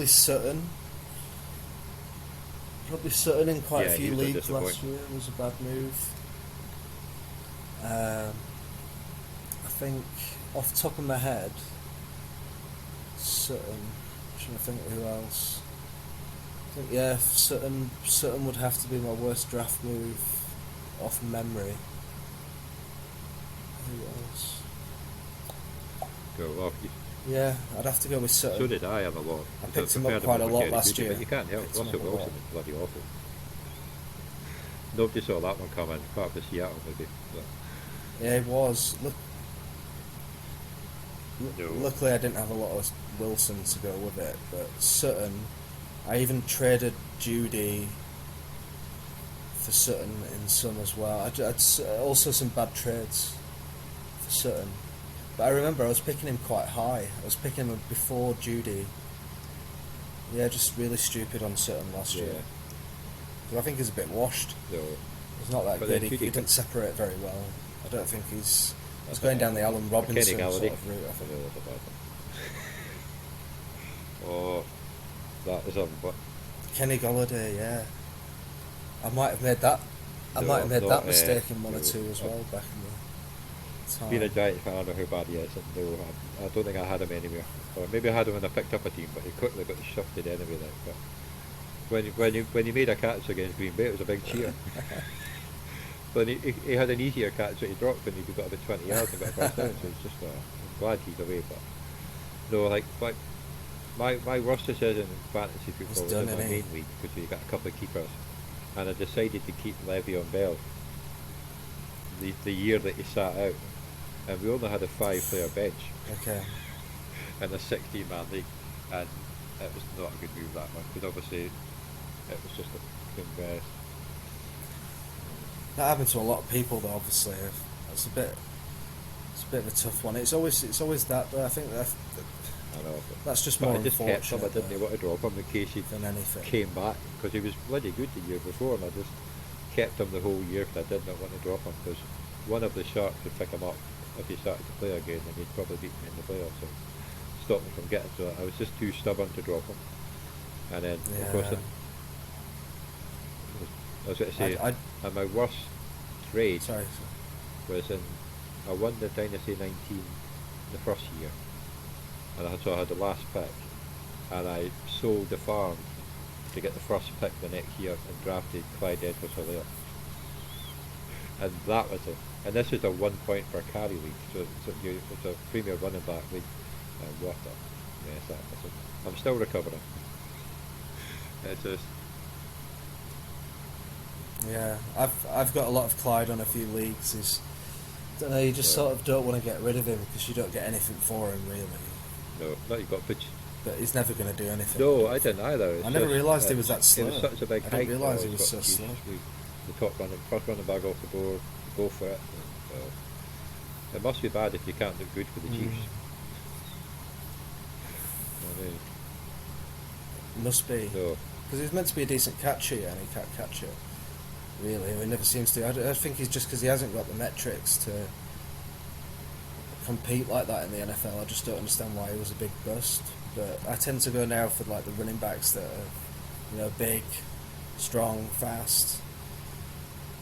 Sutton. Probably Sutton in quite Yeah, a he few was a leagues last disappointment. year was a bad move. I think off the top of my head, Sutton. I'm trying to think who else. I think yeah, Sutton would have to be my worst draft move off memory. Who else? Go off. Yeah, I'd have to go with Sutton. So did I have a lot. I because picked him preferred up quite a over lot Gary last Goody, year. But you can't help. Picked him Russell up a Wilson lot. is bloody awful. Nobody saw that one coming. Apart from Seattle, maybe. But Yeah, it was. No. Luckily, I didn't have a lot of Wilson to go with it, but Sutton, I even traded Judy for Sutton in some as well. I'd also some bad trades for Sutton, but I remember I was picking him quite high. I was picking him before Judy. Yeah, just really stupid on Sutton last Yeah. year. 'Cause I think he's a bit washed. No. He's not that But good. then He Judy didn't separate very well. I don't think he's going down the Alan Robinson Kenny sort Galladay. of route. I think. No, that's a bad one. Oh, that is a. But Kenny Galladay, yeah. I might have made that. I No, might have made not, that mistake in one or no. two as well back in the time. being a Giants fan, I know how bad he is. And no, I don't think I had him anywhere. Or maybe I had him when I picked up a team, but he quickly got shifted anyway. Then, but when he made a catch against Green Bay, it was a big cheer. But he had an easier catch that he dropped when he got about 20 yards and got a first down. So it's just I'm glad he's away. But no, like my worst decision in fantasy football was done, in my innit? main league because we got a couple of keepers, and I decided to keep Le'Veon Bell the year that he sat out, and we only had a 5-player bench Okay. in a 16-man league, and it was not a good move that one because obviously it was just a That happened to a lot of people though, obviously. It's a bit of a tough one. It's always that, but I think I know, that's just but more I just kept him. I unfortunate didn't want to drop him in case he than anything. came back because he was bloody good the year before, and I just kept him the whole year because I did not want to drop him because one of the Sharks would pick him up if he started to play again, and he'd probably beat me in the playoffs and stop me from getting to it. I was just too stubborn to drop him, and then of course I was going to say, and my worst trade Sorry. was I won the Dynasty 19 the first year, and so I had the last pick, and I sold the farm to get the first pick the next year and drafted Clyde Edwards-Helaire, and that was it. And this is a 1 point per carry league, so it's a premier running back league, and what a mess that was. I'm still recovering. It's just Yeah, I've got a lot of Clyde on a few leagues. He's, don't know, you just Yeah. sort of don't want to get rid of him because you don't get anything for him really. no, not you got pitch. But he's never going to do anything. No, I didn't either. It's I never just, realised he was that slow. It was such a big I hike. didn't realise he though. was It's so what- slow. The top running, first running back off the board, go for it. So, it must be bad if you can't look good for the Chiefs. I mean, Must be. no, Because he's meant to be a decent catcher, and he can't catch it. Really, he never seems to. I think he's just because he hasn't got the metrics to compete like that in the NFL. I just don't understand why he was a big bust. But I tend to go now for like the running backs that are, big, strong, fast.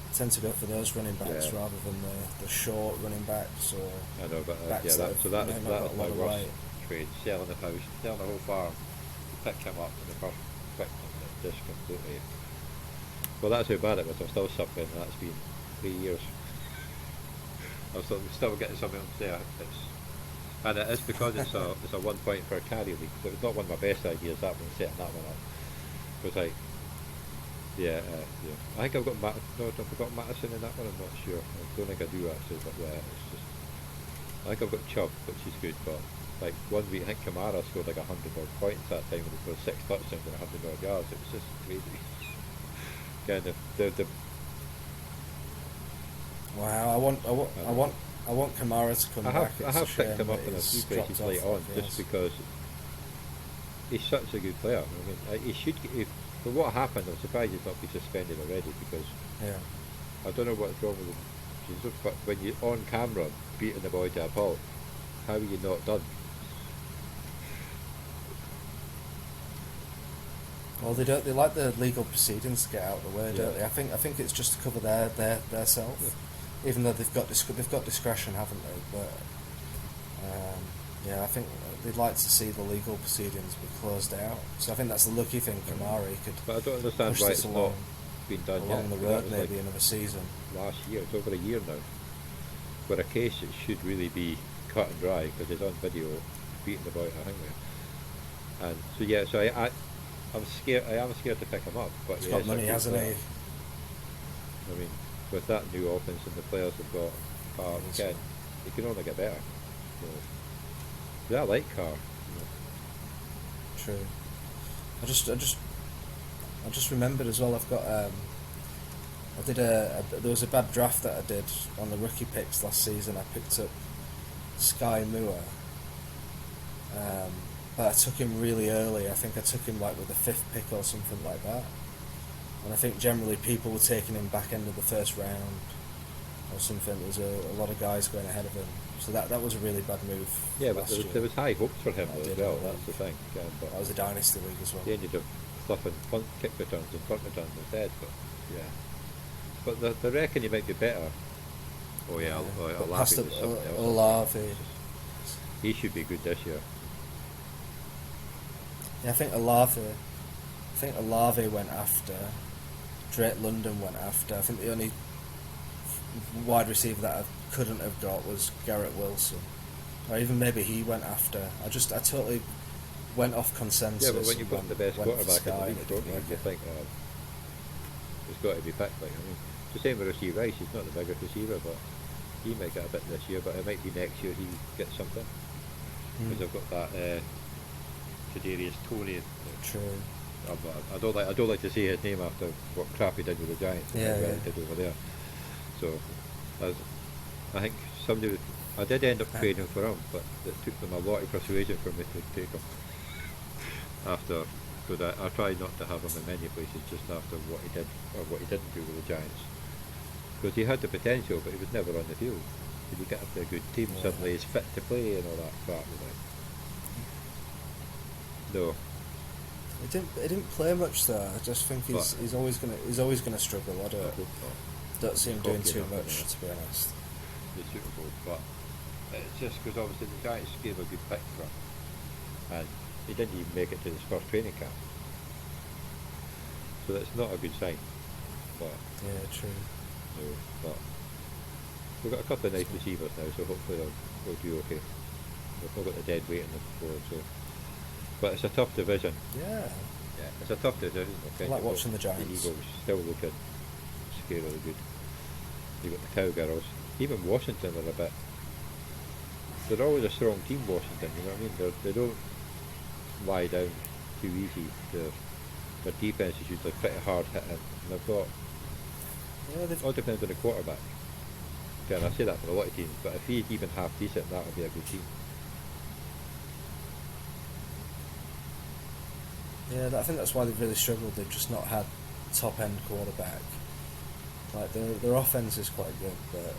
I tend to go for those running backs Yeah. rather than the short running backs or I know, but backs yeah, that so have, that not was got a my lot of worst weight. trade. Selling the house, selling the whole farm, pick him up in the first quick and just completely. Well, that's how bad it was. I'm still suffering. And that's been 3 years. I'm still getting something else there. And it is because it's a 1 point per carry league. So it's not one of my best ideas. That one, setting that one up. Because yeah. I think I've got I've got Madison in that one. I'm not sure. I don't think I do actually. But yeah, it's just. I think I've got Chubb, which is good. But like 1 week, I think Kamara scored like 100 odd points that time when he scored 6 touchdowns and 100 odd yards. It was just crazy. Kind of the Wow, I want Kamara to come back. I It's have a shame picked him up that in a he's few places dropped later off on like just he has. because he's such a good player. I mean, he should. For what happened, I'm surprised he's not been suspended already because Yeah. I don't know what's wrong with him. Jesus, but when you're on camera beating the boy to a pulp, how are you not done? Well, they don't. They like the legal proceedings to get out of the way, don't Yeah. they? I think it's just to cover their self, even though they've got discretion, haven't they? But yeah, I think they'd like to see the legal proceedings be closed out. So I think that's the lucky thing. Kamari could But I don't understand push why this it's along not been done along yet. the 'Cause road, that was maybe like another season. last year. It's over a year now. For a case, it should really be cut and dry because it's on video beating the boy to hang there. And so yeah, so I'm scared. I am scared to pick him up. But He's yeah, got it's a money, good hasn't player. he? I mean, with that new offense and the players they've got, Carr Yes. again, it can only get better. So, yeah, I like Carr. True. I just remembered as well. I've got I did there was a bad draft that I did on the rookie picks last season. I picked up Sky Moore, but I took him really early. I think I took him like with the 5th pick or something like that. And I think generally people were taking him back end of the first round or something. There was a lot of guys going ahead of him, so that was a really bad move. Yeah, but last there was, year. there was high hopes for him I as did, well. I That's the thing. But That was a dynasty league as well. he ended up fluffing kick returns and punt returns instead. But yeah, but they reckon he might be better. Oh yeah, But I'll laugh past at something else. Olave. He should be good this year. Yeah, I think Olave went after. Drake London went after. I think the only wide receiver that I couldn't have got was Garrett Wilson, or even maybe he went after. I totally went off consensus. Yeah, but when you put and the best went for quarterback in Sky the and league, it don't didn't you? work You out. think it's got to be picked. Like I mean, it's the same with Rasheed Rice. He's not the biggest receiver, but he might get a bit this year. But it might be next year he gets something because I've got that Kadarius Toney. True. I don't like to say his name after what crap he did with the Giants. Yeah, and what yeah. he did over there. So I think somebody. I did end up trading for him, but it took them a lot of persuasion for me to take him. After, because I tried not to have him in many places just after what he did or what he didn't do with the Giants. Because he had the potential, but he was never on the field. When you get up to a good team, Yeah. suddenly he's fit to play and all that crap. You know. No, He didn't play much though. I just think But- he's always gonna struggle. I I don't hope not. don't see him doing Cocky too enough, much, anyway. to be honest. The Super Bowl, but it's just because obviously the Giants gave a good pick for him, and he didn't even make it to his first training camp, so that's not a good sign. But Yeah, true. no, but we've got a couple of nice receivers now, so hopefully they'll do okay. We've not got the dead weight in the board, so. But it's a tough division. Yeah. Yeah, it's a tough decision. I like watching the Giants. The Eagles still looking scarily good. You've got the Cowgirls. Even Washington are a bit. They're always a strong team, Washington. You know what I mean? They don't lie down too easy. Their defense is usually pretty hard hitting. And they've got. It all depends on the quarterback. Okay, and I say that for a lot of teams, but if he's even half decent, that would be a good team. Yeah, I think that's why they've really struggled. They've just not had top end quarterback. Like their offense is quite good, but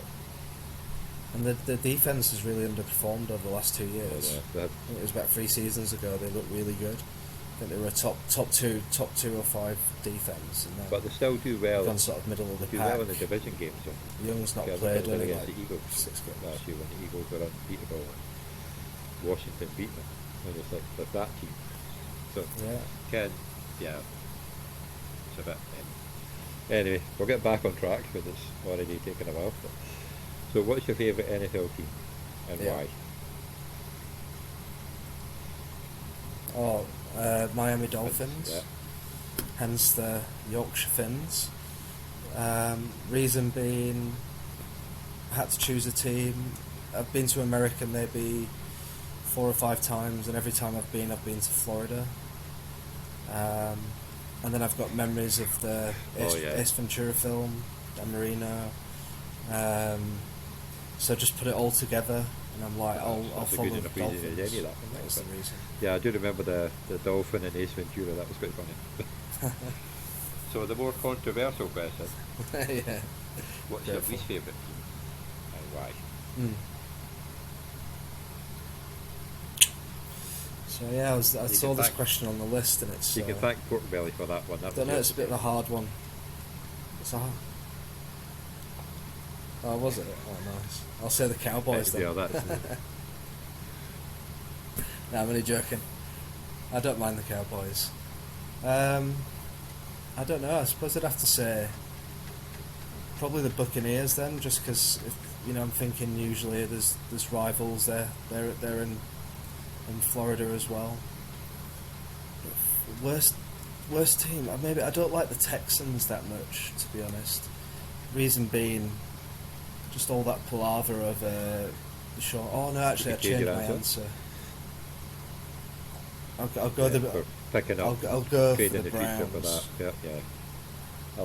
the defense has really underperformed over the last 2 years. Yeah, I think it was about 3 seasons ago. They looked really good. I think they were a top two or five defense, and but they still do well. Gone sort of middle of the do pack. well in the division games. So. Young's not played only against like the Eagles 6 games last year when the Eagles were unbeatable and Washington beat them, and it's like that team. So it's a bit. Anyway, we'll get back on track because it's already taken a while. So, what's your favourite NFL team and why? Miami Dolphins. Yeah. Hence the Yorkshire Finns. Reason being, I had to choose a team. I've been to America maybe 4 or 5 times, and every time I've been to Florida. And then I've got memories of the Ace Ventura film, Dan Marino. So just put it all together, and I'm like, I'll follow the Dolphins. That's the reason. Yeah, I do remember the Dolphin and Ace Ventura. That was quite funny. So the more controversial question. Yeah. What's your least favourite team and why? So yeah, I saw this question on the list, and it's. You can thank Pork Belly for that one. I don't know. It's a bit of a hard one. It's a hard. Oh, was it? Oh, nice. I'll say the Cowboys then. Yeah, that's. No, I'm only joking. I don't mind the Cowboys. I don't know. I suppose I'd have to say probably the Buccaneers then, just because I'm thinking usually there's rivals there. They're in Florida as well. Worst team. Maybe I don't like the Texans that much, to be honest. Reason being, just all that palaver of the short. Oh no, actually I changed my answer. I'll go the. Picking up. I'll go for the future Browns. for that. Yeah.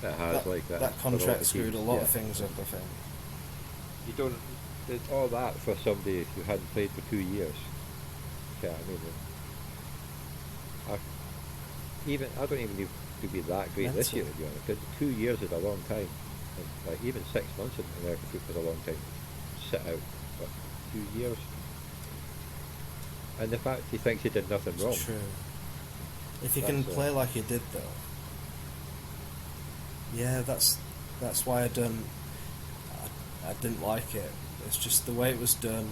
It has like that. That contract screwed a lot of things up, I think. You don't. It's all that for somebody who hadn't played for 2 years. Yeah, I mean, I don't even need to be that great this year, to be honest. Because 2 years is a long time. And like even 6 months in American football is a long time to sit out. But 2 years. And the fact he thinks he did nothing wrong. True. If you can play like you did, though. Yeah, that's why I didn't like it. It's just the way it was done.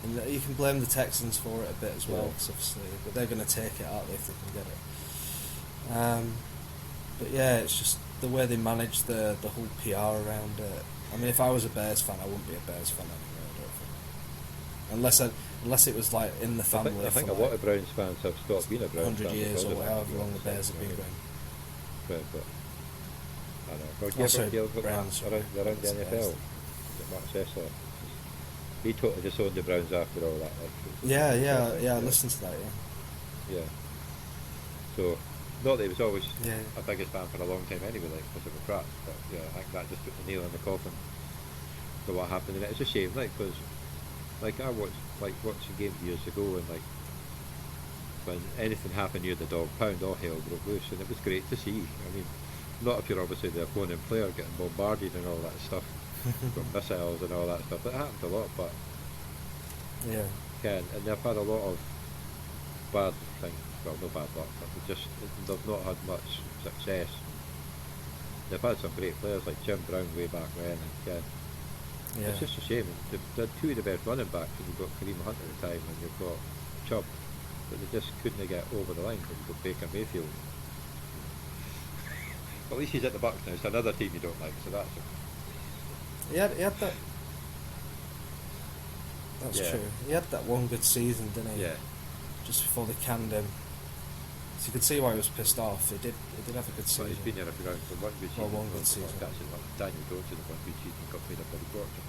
And you can blame the Texans for it a bit as well, cause obviously, but they're going to take it, aren't they, if they can get it. But yeah, it's just the way they managed the whole PR around it. I mean, if I was a Bears fan, I wouldn't be a Bears fan anymore, I don't think. Unless it was like in the family. I think a lot of Browns fans have stopped being a Browns 100 fan. 100 years or however long the Bears have been going. But I don't know. Browns around the NFL. Mark Sessler. He totally disowned the Browns after all that. I listened to that. Yeah. So, not that he was always a biggest fan for a long time anyway, like because of the crap. But yeah, I think that just put the nail in the coffin for what happened. And it's a shame, like, because I watched a game years ago, and like when anything happened near the dog pound, all hell broke loose, and it was great to see. I mean, not if you're obviously the opponent player getting bombarded and all that stuff. From missiles and all that stuff. That happens a lot, but and they've had a lot of bad things. Well, no bad luck, but they've not had much success. They've had some great players like Jim Brown way back when, and it's just a shame. They're 2 of the best running backs, and you've got Kareem Hunt at the time, and you've got Chubb, but they just couldn't get over the line because you've got Baker Mayfield. At least he's at the Bucks now. It's another team you don't like, so that's. He had that. That's true. He had that one good season, didn't he? Yeah. just before they canned him. So you could see why he was pissed off. He did have a good But season. he's been there around for one good season. One good season. Daniel Jones in one good season got played up by the Yorkshire.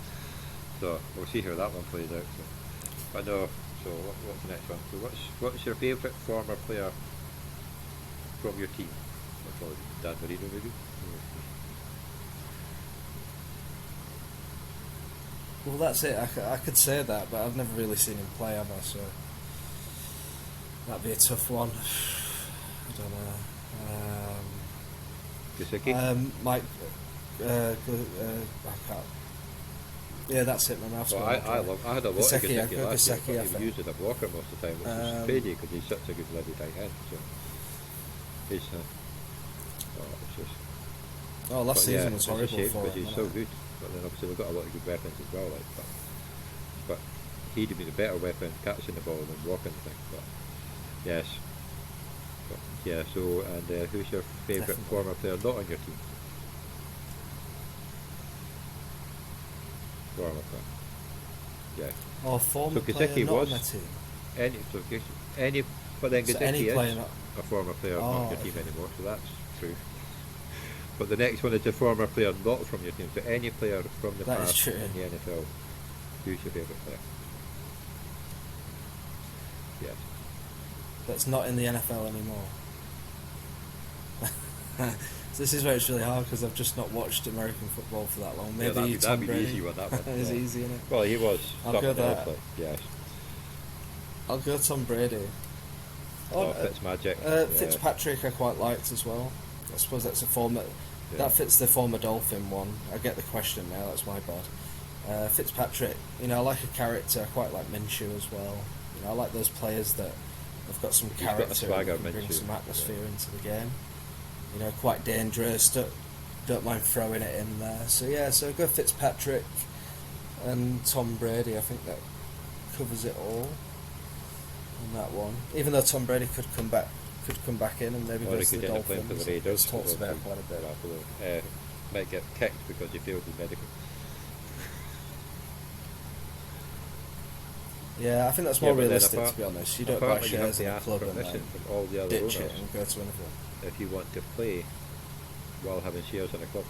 So we'll see how that one plays out. So. But no, so what's the next one? So what's your favourite former player from your team? That's probably Dan Marino maybe? Well, that's it. I could say that, but I've never really seen him play, have I? So that'd be a tough one. I don't know. Gesicki? Mike. I can't. Yeah, that's it. My mouth's Well, gone. I had a lot of Gesicki, Gesicki last year, Gesicki, but I he was think. used as a blocker most of the time, which is crazy because he's such a good bloody tight end. So he's it's just. Oh, last season was it's a horrible shame for because him. he's so good. But then obviously we've got a lot of good weapons as well, like but he'd be the better weapon catching the ball than blocking the thing. But yes. But, yeah. So and who's your favourite Definitely. former player not on your team? Former player. Yeah. Oh, former So player Gesicki not was on my team. any, but then So Gesicki any player is not- a former player not on your team okay. anymore, so that's true. But the next one is a former player not from your team, so any player from the That is past true. in the NFL. Who's your favourite player? Yes. That's not in the NFL anymore. So this is where it's really hard because I've just not watched American football for that long. Maybe that'd Tom be Brady. easy one, that one. It's Yeah. easy, isn't it? Well, he was I'll something go else, that. like, yes. I'll go Tom Brady. Oh, Fitzmagic. Fitzpatrick I quite liked as well. I suppose that's a former... Yeah. That fits the former Dolphin one. I get the question now, that's my bad. Fitzpatrick, I like a character. I quite like Minshew as well. I like those players that have got some He's got a character swagger, and can bring Minshew. some atmosphere into the game. Quite dangerous. Don't mind throwing it in there. So yeah, so go Fitzpatrick and Tom Brady. I think that covers it all on that one. Even though Tom Brady could come back in and maybe Or go he to could the end up playing Dolphins. for the Raiders. There's talks about quite a bit. Might get kicked because he failed his medical. Yeah, I think that's more but then realistic, apart- to be honest. You don't buy apparently you have shares to in a ask club and permission then from all the other ditch owners it and go to another. if you want to play while having shares in a club.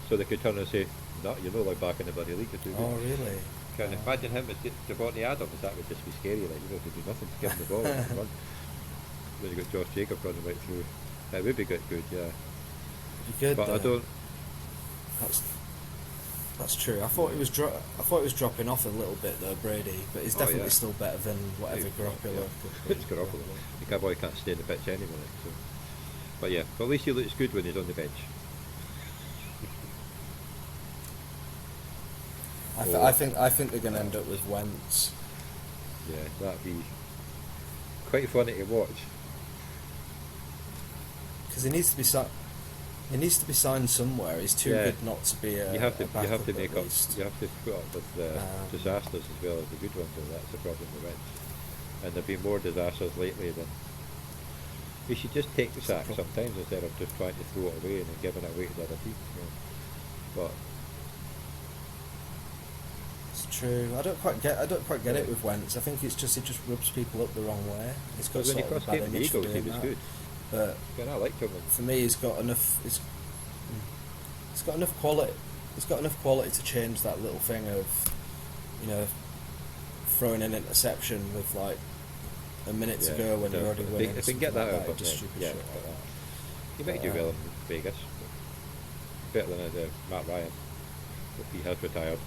So they could turn and say, no, you're no like back in the bloody league. Oh, really? Can you imagine him as Devontae Adams? That would just be scary. Like, to do nothing to give him the ball and run. Then you got Josh Jacobs running right through. That would be good, yeah. Be good, But I though. don't. That's true. I thought it was dropping off a little bit though, Brady, but he's definitely still better than whatever Garoppolo could be. It's Garoppolo. The boy can't stay on the pitch anyway. So. But yeah, but at least he looks good when he's on the bench. I think they're going to end up with Wentz. Yeah, that'd be quite funny to watch. Because he needs to be signed somewhere. He's too good not to be a. You have to backup make at up. least. You have to put up with disasters as well as the good ones, and that's the problem with Wentz. And there've been more disasters lately than. You should just take the sack sometimes instead of just trying to throw it away and then giving it away to the other team. But It's true. I don't quite get it with Wentz. I think he just rubs people up the wrong way. He's got when he sort of first a bad came to the image for Eagles, he doing was that. good. But Yeah, I liked him. for me, he's got enough. He's got enough quality. He's got enough quality to change that little thing of, throwing an interception with like a minute to go when you're already winning. If they can get that out of just him, stupid yeah. shit like that. He might do well in Vegas. Better than Matt Ryan, if he has retired.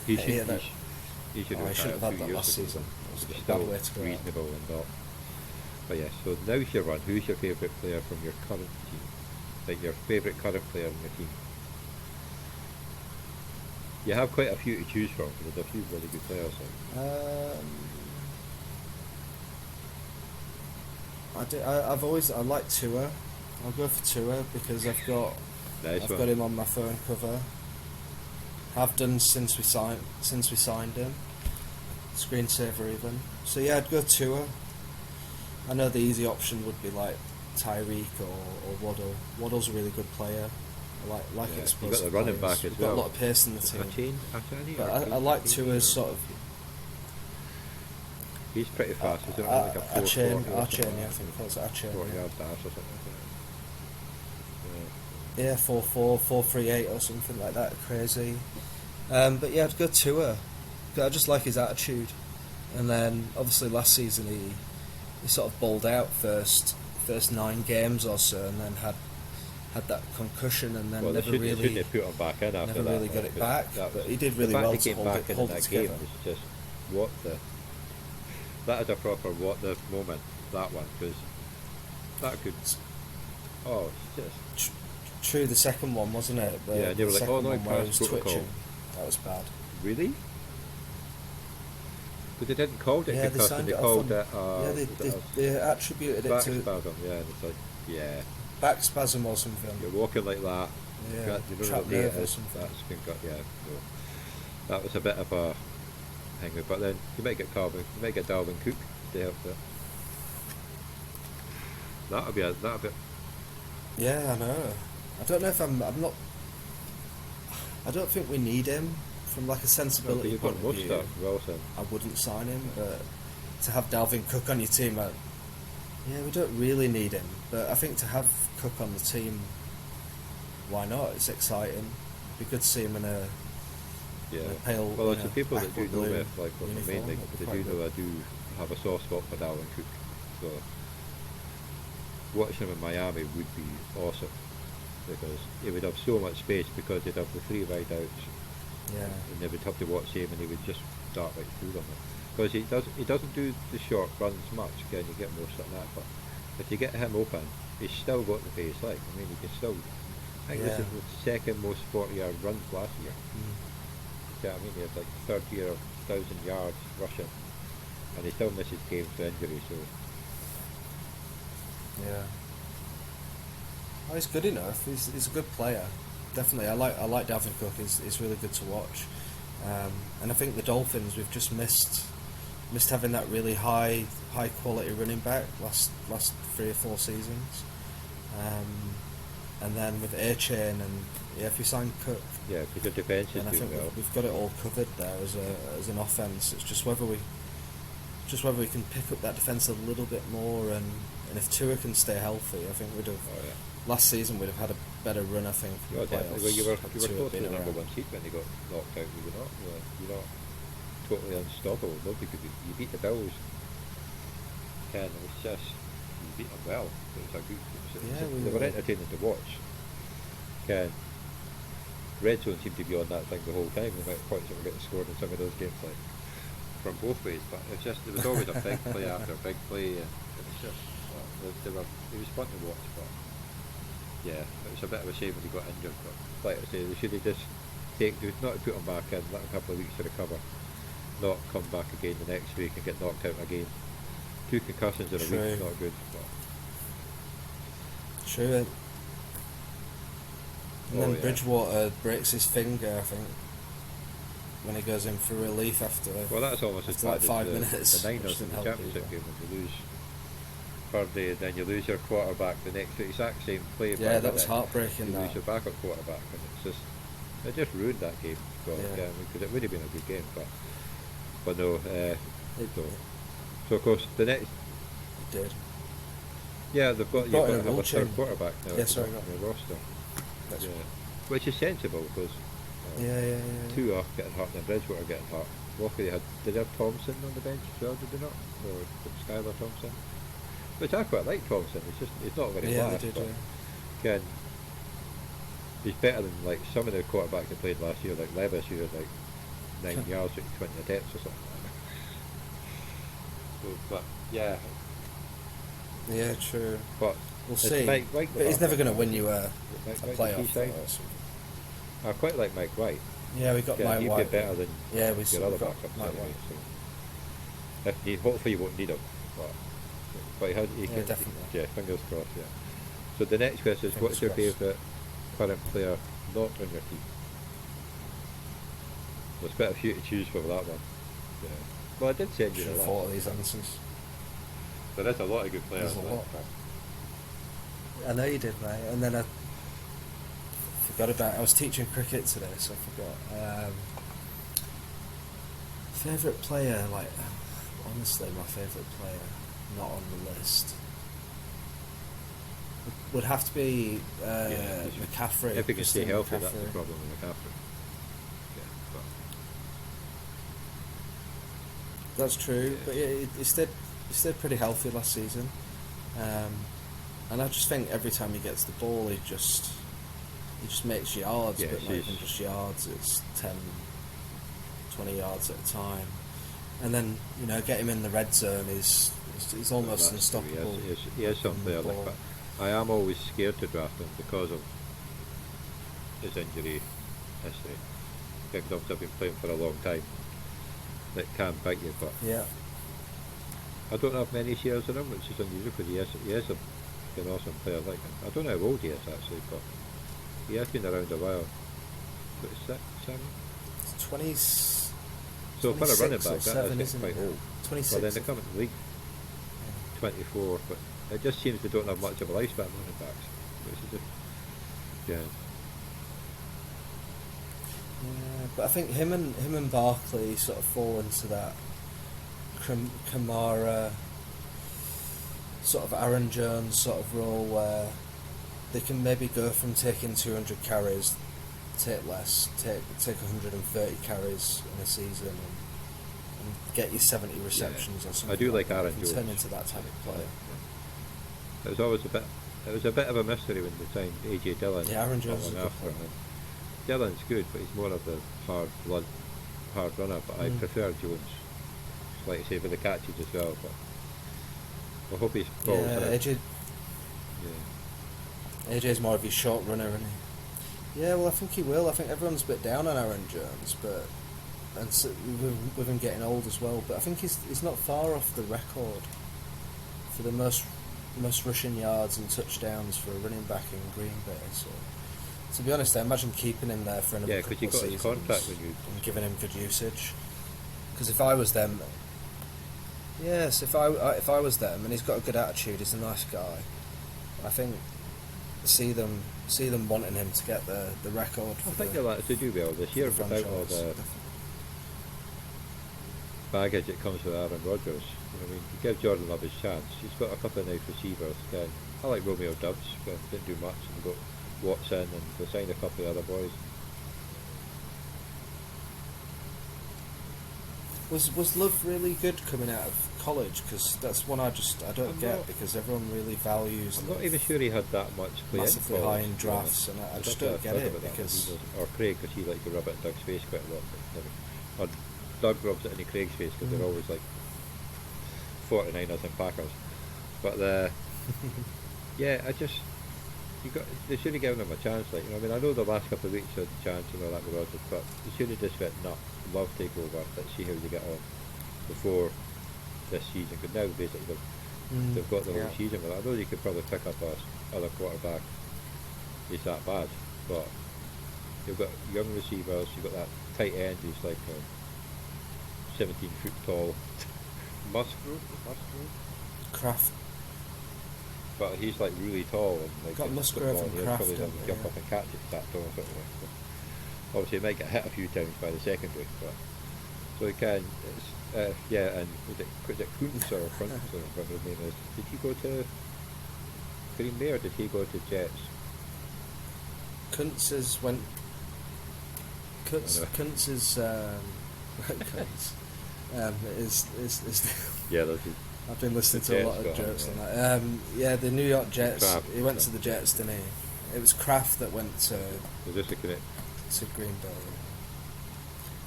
He should, Yeah, he should I retire should have a had few that years last ago. season. It was a Still bad way to go out. reasonable and not. But yeah, so now's your run. Who's your favourite player from your current team? Like your favourite current player in your team? You have quite a few to choose from because there's a few really good players. I like Tua. I'll go for Tua because I've got him on my phone cover. Have done since we signed him. Screensaver even. So yeah, I'd go Tua. I know the easy option would be like Tyreek or Waddle. Waddle's a really good player. I like You've explosive got the running players. back as We've well. got a lot of pace in the team. Achane, But I like Tua's sort of. He's pretty fast, isn't he? Like a 440 or something. yeah, I think it was Archer. 40 Yeah. yard dash or something. Yeah, 4.4, 4.38 or something like that, crazy. But yeah, I'd go Tua. I just like his attitude. And then obviously last season he sort of balled out first 9 games or so, and then had that concussion, and then never shouldn't really have put him back in after never that. really got it back. But he did really the fact well he to came hold back it, in hold it that together. game was just what the. That is a proper what the moment. That one, because that could. Oh, it's just. True, the second one, wasn't it? Yeah, they were like, second no, one where he pass was protocol. twitching. That was bad. Really? Because they didn't call it Yeah, concussion, they it off called it. yeah, they attributed it back to spasm. Yeah, and it's like, yeah, back spasm or something. you're walking like that. Yeah, You know trapped what date nerve it or is. something. That's been got. Yeah, no. That was a bit of a hang. But then you might get Dalvin Cook to help it. That'll be. Yeah, I know. I don't know if I'm not. I don't think we need him from like a sensibility You've point got of most view. stuff, Wilson. I wouldn't sign him, but to have Dalvin Cook on your team, yeah, we don't really need him. But I think to have Cook on the team, why not? It's exciting. It'd be good to see him in a pale. Well, it's the people that do aqua know blue me, like what the main uniform. thing, That'd be they quite do know I do have a soft spot for Dalvin Cook. So watching him in Miami would be awesome because he would have so much space because he'd have the 3 wide outs. Yeah. And they would have to watch him, and he would just start right through them. Because he doesn't do the short runs much. Again, you get most of that, but if you get him open, he's still got the pace. Like I mean, he can still. I think this is the second most 40-yard runs last year. Yeah, I mean, he had like third year of 1,000 yards rushing, and he still misses games for injury. So yeah. Oh, he's good enough. He's a good player. Definitely, I like Dalvin Cook. He's really good to watch. And I think the Dolphins, we've just missed having that really high quality running back last 3 or 4 seasons. And then with Achane and if you sign Cook, yeah, because the defence is then I doing think well. we've got it all covered there as an offense. It's just whether we can pick up that defense a little bit more, and if Tua can stay healthy, I think we'd have. Oh, yeah. Last season we'd have had a better run, I think. Yeah, definitely. Well, you were had close Tua to been the number around. 1 seed when they got knocked out. Were you not? You're not totally unstoppable. Nobody could be. You beat the Bills. Ken, it was just you beat them well. It was a good. They were entertaining to watch. Ken, Red Zone seemed to be on that thing the whole time. The amount of points that were getting scored in some of those games, like from both ways. But it's just there was always a big play after a big play, and it was just it was fun to watch. But yeah, it was a bit of a shame when he got injured. But like I say, they should have just not put him back in, let him a couple of weeks to recover, not come back again the next week and get knocked out again. 2 concussions in a week is not good. But True. And then Bridgewater breaks his finger, I think, when he goes in for relief after. Well, that's almost as like bad 5 as minutes. the Niners in the championship game when you lose third day, and then you lose your quarterback the next exact same play. Yeah, that was heartbreaking. You lose your backup quarterback, and it just ruined that game. Because it would have been a good game, but no. So of course the next. It did. Yeah, you've got another third quarterback now. Yeah, sorry, on the roster. That's Which is sensible because Tua getting hurt and Bridgewater getting hurt. Walker did they have Thompson on the bench as well, did they not? Or Skylar Thompson? Which I quite like Thompson, he's not very fast. They did, Again, he's better than like some of the quarterbacks that played last year, like Levis, who had like 9 yards at 20 attempts or something like that. So, but yeah. Yeah, true. But we'll see. But he's never going to win you a playoff. I quite like Mike White. Yeah, we got Mike White. He'd be better than your other got backups Mike anyway. White. So hopefully you won't need him. But he can, definitely. Yeah, fingers crossed. Yeah. So the next question is, what's your favourite current player not on your team? There's quite a few to choose from that one. Yeah. Well, I did send you the list. Thought of these answers. There is a lot of good players. There's a lot. I know you did, mate. And then I forgot about. I was teaching cricket today, so I forgot. Favourite player, like honestly, my favourite player, not on the list, would have to be McCaffrey. If he can stay Christian healthy, that's the McCaffrey. problem with McCaffrey. Yeah, but That's true, yeah, but yeah, he stayed pretty healthy last season, and I just think every time he gets the ball, he just makes yards, yeah, but not even just yards. It's 10, 20 yards at a time, and then get him in the red zone is almost that's true. unstoppable. He is something from the there, ball. but I am always scared to draft him because of his injury history. Because obviously I've been playing for a long time. That can bite you, but Yeah. I don't have many shares in him, which is unusual because he is an awesome player. Like him. I don't know how old he is actually, but he has been around a while. 26, 7? 20. So for a running 26 or back, that 7, is isn't quite it? old. 26. But then they come in the league 24, but it just seems they don't have much of a lifespan running backs. Which is just, yeah. Yeah, but I think him and Barkley sort of fall into that Kamara sort of Aaron Jones sort of role where they can maybe go from taking 200 carries, take less, take 130 carries in a season and get you 70 receptions or something. I do like that. Aaron Can Jones. turn into that type of player. It was always a bit of a mystery when they signed AJ Dillon. Yeah, Aaron Jones not is a long good after player. him. Dillon's good, but he's more of the hard runner. But I prefer Jones, like I say, with the catches as well. But I hope he's balls out. AJ's more of his short runner, isn't he? Yeah, well, I think he will. I think everyone's a bit down on Aaron Jones, and so, with him getting old as well. But I think he's not far off the record for the most rushing yards and touchdowns for a running back in Green Bay. So, to be honest, I imagine keeping him there for another couple because of you got his seasons contract when you. and giving him good usage. Because if I was them, yes, if I was them, and he's got a good attitude, he's a nice guy. I think see them wanting him to get the record. I think they'll actually do well this year for the without all franchise. the baggage that comes with Aaron Rodgers. I mean, you give Jordan Love his chance. He's got a couple of nice receivers. I like Romeo Doubs, but didn't do much. And got Watson, and they signed a couple of other boys. Was Love really good coming out of college? Because that's one I don't get, not- because everyone really values I'm Love not even sure he had that much play massively in high college, in to be drafts, honest. and I I'd just have to don't get think it about that. because Or Craig, because he liked to rub it in Doug's face quite a lot. But or Doug rubs it in Craig's face because they're always like 49ers and Packers. But yeah, they should have given him a chance. Like, I mean, I know the last couple of weeks had a chance and all that with Rodgers, but they should have just went, no, Love take over, let's see how you get on before this season. Because now basically they've got the whole season with it. I know you could probably pick up other quarterback. He's that bad, but you've got young receivers. You've got that tight end who's like 17 foot tall. Musgrove, Kraft. but he's like really tall and like Got gets Musgrove the ball and he'll Kraft, probably don't they? jump Yeah. up and catch it that tall sort of thing. But obviously he might get hit a few times by the secondary, but so he can. And is it Kuntz or Kuntz or whatever his name is? Did he go to Green Bay or did he go to Jets? Kuntz is when Kuntz I know. Kuntz is Kuntz is Yeah, that's his. I've been listening The to a Jets lot of got him, jokes yeah. on that. Yeah, the New York Jets. Kraft. He went to the Jets, didn't he? It was Kraft that went to Was this a connect? Green Bay.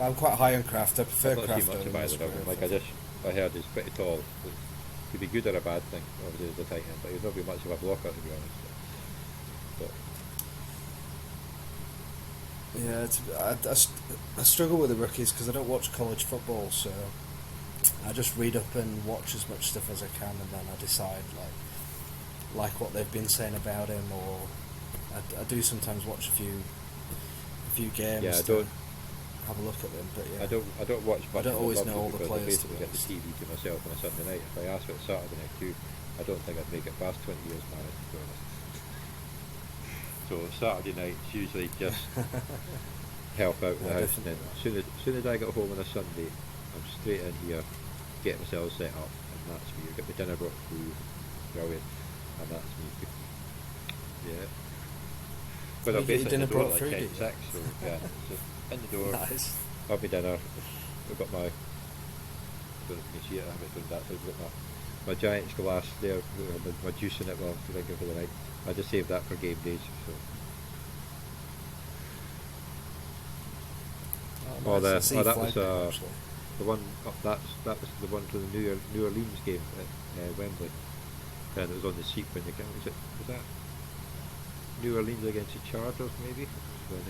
I'm quite high on Kraft. I prefer I've not Kraft seen much over of either of them. Musgrove. Like I heard he's pretty tall. It could be good or a bad thing. Obviously, as a tight end, but he's not be much of a blocker to be honest. But Yeah, I struggle with the rookies because I don't watch college football, so I just read up and watch as much stuff as I can, and then I decide like what they've been saying about him, or I do sometimes watch a few games yeah, I to don't. have a look at them. But yeah, I don't watch much. I don't always of know all the because I players, to basically be get the honest. TV to myself on a Sunday night. If I asked for it Saturday night too, I don't think I'd make it past 20 years married, to be honest. So Saturday night's usually just help out the Yeah, house, and then definitely. as soon as I get home on a Sunday, I'm straight in here get myself set up, and that's me. I get my dinner brought through, brilliant, and that's me. Yeah. But So I'm you get your basically in dinner the door brought at through, like do you? 6, so yeah, so in the door, Nice. have my dinner, I've got my, I don't know if you can see it, I haven't done that, so I've got my Giants glass there, with my juice in it while I'm drinking for the night. I just save that for game days, so. Oh, nice. I see That flag was there, actually. the one. That was the one for the New Orleans game at Wembley, and it was on the seat when you came. Was that New Orleans against the Chargers maybe? When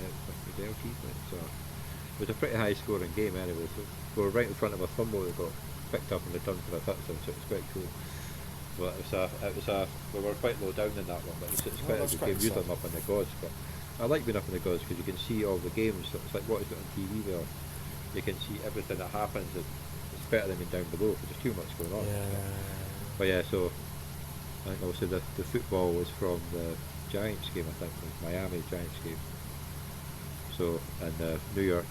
Philadelphia went. So it was a pretty high scoring game anyway. So we were right in front of a fumble that got picked up in return for a touchdown. So it was quite cool. But we were quite low down in that one, but it's quite a that's good quite game. Usually exciting. I'm up in the gods, but I like being up in the gods because you can see all the games. So it's like what is it on TV there? You can see everything that happens. It's better than being down below because there's too much going on. Yeah. But yeah, so I think also the football was from the Giants game, I think, the Miami Giants game. So, and the New York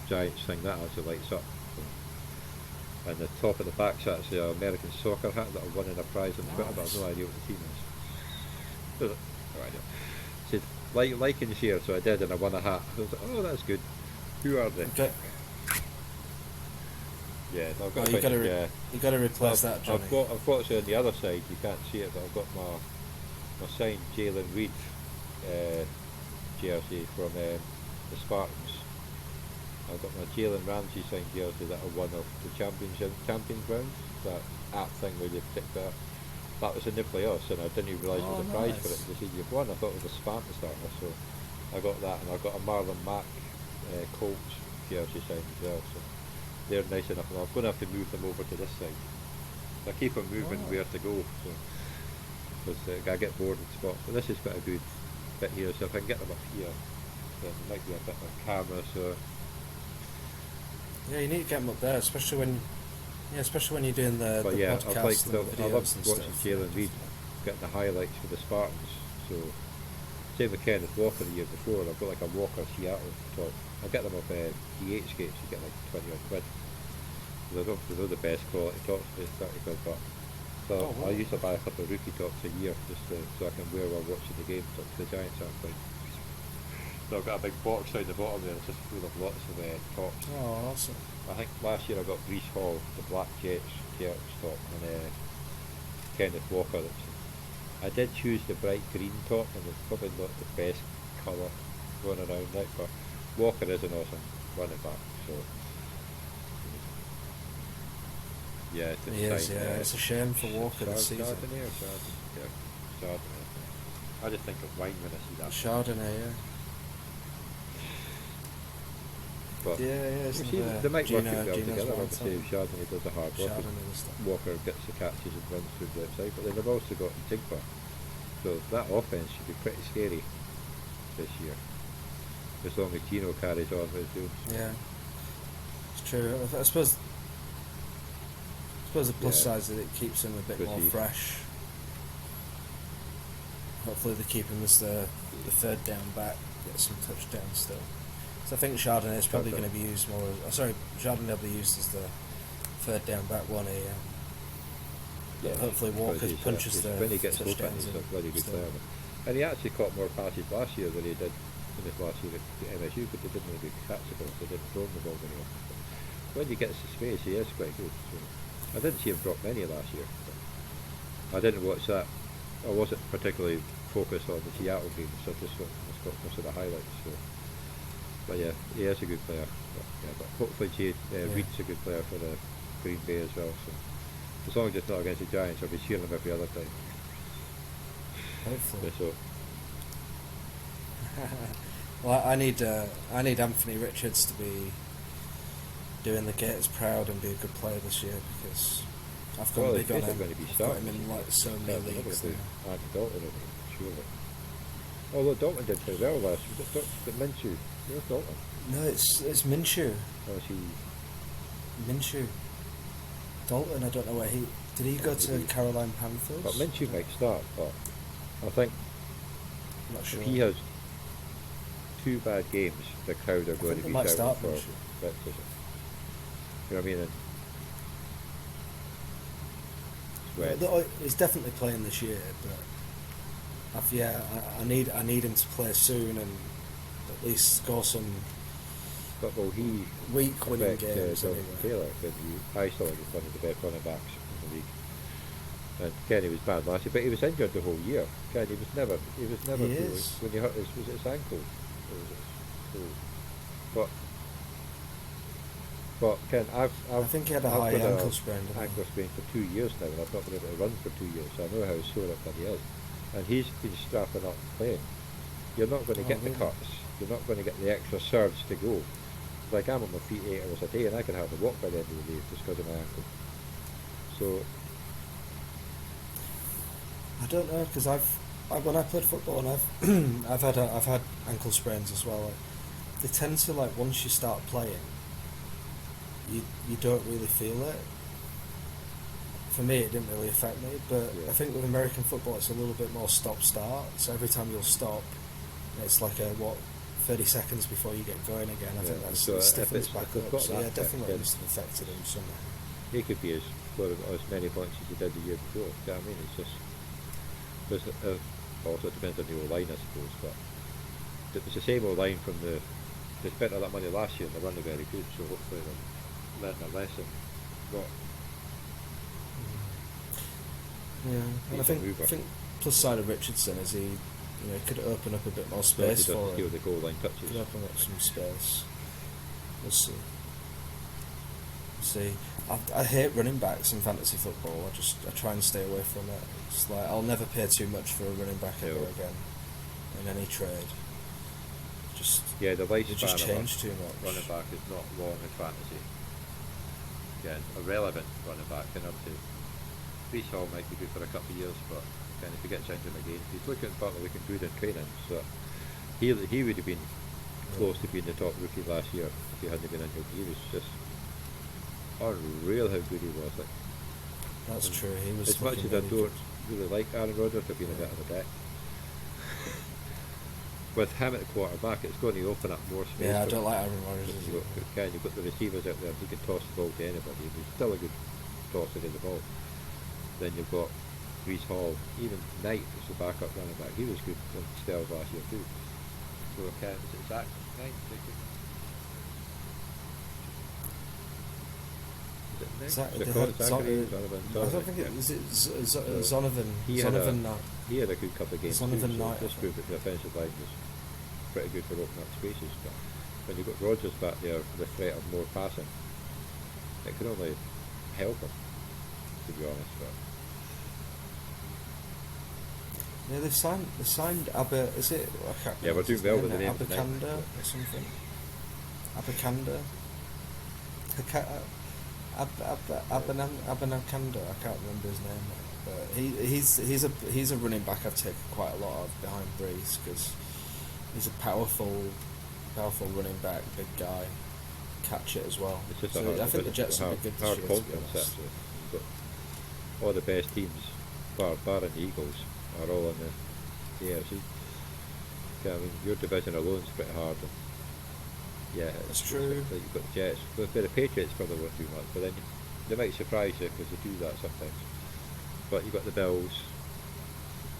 Giants thing, that actually lights up. So, and the top of the back's actually an American soccer hat that I won in a prize on Twitter, but I've no idea what the team is. No idea. It said, like and share, so I did, and I won a hat. I was like, oh, that's good. Who are they? Okay. Yeah, no, I've Oh, got you got to replace that, Johnny. I've got it on the other side. You can't see it, but I've got my signed Jalen Reed jersey from the Spartans. I've got my Jalen Ramsey signed jersey that I won of the champions rounds. That app thing where you pick that. That was in the playoffs, and I didn't even realise there was a prize for it. They said you've won. I thought it was a spam to start with, so I got that, and I got a Marlon Mack Colts jersey signed as well. So they're nice enough. And I'm going to have to move them over to this side. I keep on moving where to go, so because I get bored in spots. But this is quite a good bit here, so if I can get them up here, then it might be a bit of camera. So Yeah, you need to get them up there, especially when you're doing the podcast and the I love videos and watching stuff. Jalen Reed getting the highlights for the Spartans. So same with Kenneth Walker the year before. I've got like a Walker Seattle top. I get them off DH gates. You get like 20 odd quid. They're the best quality tops. It's 30 quid, but so I used to buy a couple of rookie tops a year just so I can wear while watching the game. So the Giants aren't playing. So I've got a big box down the bottom there. It's just full of lots of tops. Oh, awesome! I think last year I got Breece Hall, the Black Jets top, and Kenneth Walker. I did choose the bright green top, and it's probably not the best colour going around it, but Walker is an awesome running back. So yeah, It's a shame for Walker this season. Chardonnay or Chardonnay? Yeah, Chardonnay. I just think of wine when I see that. Chardonnay, yeah. But isn't see, there? they might work it well Gino's together. one Obviously, time. Chardonnay does the hard work. Chardonnay and stuff. Walker gets the catches and runs through the outside, but then they've also got Jigba. So that offense should be pretty scary this year, as long as Gino carries on what he's doing. Yeah, it's true. I suppose the plus side is that it keeps him a bit more fresh. Hopefully they keep him as the third down back, get some touchdowns still. So I think Chardonnay is probably going to be used more. Chardonnay will be used as the third down back one. Hopefully Walker punches the when he gets open, touchdowns. he's a bloody good player. And he actually caught more passes last year than he did in his last year at MSU, but they didn't really catch the ball, so they didn't throw him the ball very often. But when he gets the space, he is quite good. So I didn't see him drop many last year. But I didn't watch that. I wasn't particularly focused on the Seattle game, so I just got most of the highlights. So. But yeah, he is a good player. But hopefully Reed's a good player for the Green Bay as well. So as long as it's not against the Giants, I'll be cheering him every other time. Hopefully. So. Well, I need Anthony Richards to be doing the Gators proud and be a good player this year because I've gone big on him. I've got him in like so many leagues now. Andy Dalton, surely. Although Dalton did play well last year, but Minshew. Where's Dalton? No, it's Minshew. Oh, is he? Minshew. Dalton, I don't know where he... Did he go to Carolina Panthers? But Minshew might start, but I think I'm not sure. if he has 2 bad games, the crowd are going to be shouting for baptism. You know what I mean? And red. He's definitely playing this year, but I need him to play soon and at least score some But well, he week winning games. Jonathan Taylor, I saw he was one of the best running backs in the league. And Kenny was bad last year, but he was injured the whole year. Ken, he was never when he hurt was it his ankle? Or was it his toe? But Ken, I think he had a high ankle sprain. Ankle sprain for 2 years now, and I've not been able to run for 2 years, so I know how sore up that he is. And he's been strapping up and playing. You're not going to get the cuts. You're not going to get the extra surge to go. Like, I'm on my feet 8 hours a day, and I can hardly walk by the end of the day just because of my ankle. So I don't know, because when I played football, and I've had ankle sprains as well. They tend to, like, once you start playing, you don't really feel it. For me, it didn't really affect me, but I think with American football, it's a little bit more stop-start. So every time you'll stop, it's like 30 seconds before you get going again. I think that's so stiffens back up. So yeah, definitely must have affected him somehow. He could be as many points as he did the year before. Do you know what I mean? It's just also it depends on the O-line, I suppose. But it was the same O-line from they spent all that money last year, and they're running very good. So hopefully they'll learn their lesson. But yeah, and I think plus side of Richardson is he could open up a bit more space for him. The goal line touches. Could open up some space. We'll see. I hate running backs in fantasy football. I try and stay away from it. It's like I'll never pay too much for a running back ever again in any trade. The lifespan just change too much. Running back is not long in fantasy. Again, a relevant running back can up to. Brees Hall might be good for a couple of years, but then if he gets injured again, he's looking good in training. So he would have been close to being the top rookie last year if he hadn't been injured. He was just unreal how good he was. Like, that's true. He was as much as I don't really like Aaron Rodgers for being a bit of a dick. With him at the quarterback, it's going to open up more space. Yeah, I don't like Aaron Rodgers. You've got the receivers out there. He can toss the ball to anybody. He's still a good tosser of the ball. Then you've got Brees Hall, even Knight was the backup running back. He was good in spells last year too. So is it Zach Knight? I don't think it was Zonovan. He had a good couple of games. Zonovan Knight. This group at the offensive line was pretty good for opening up spaces. But when you've got Rodgers back there for the threat of more passing, it can only help him, to be honest. But yeah, they've signed Abba. Is it? I can't we're doing well with the name. Abakanda or something. Abakanda. Abanakanda. I can't remember his name, but he's a running back I've taken quite a lot of behind Brees because he's a powerful running back, big guy, catch it as well. So I think the Jets will be good this year. To be honest. All the best teams, bar the Eagles, are all in the AFC. Yeah, I mean, your division alone is pretty hard. And yeah, it's true. Like you've got the Jets, but the Patriots probably won't do much. But then they might surprise you because they do that sometimes. But you've got the Bills.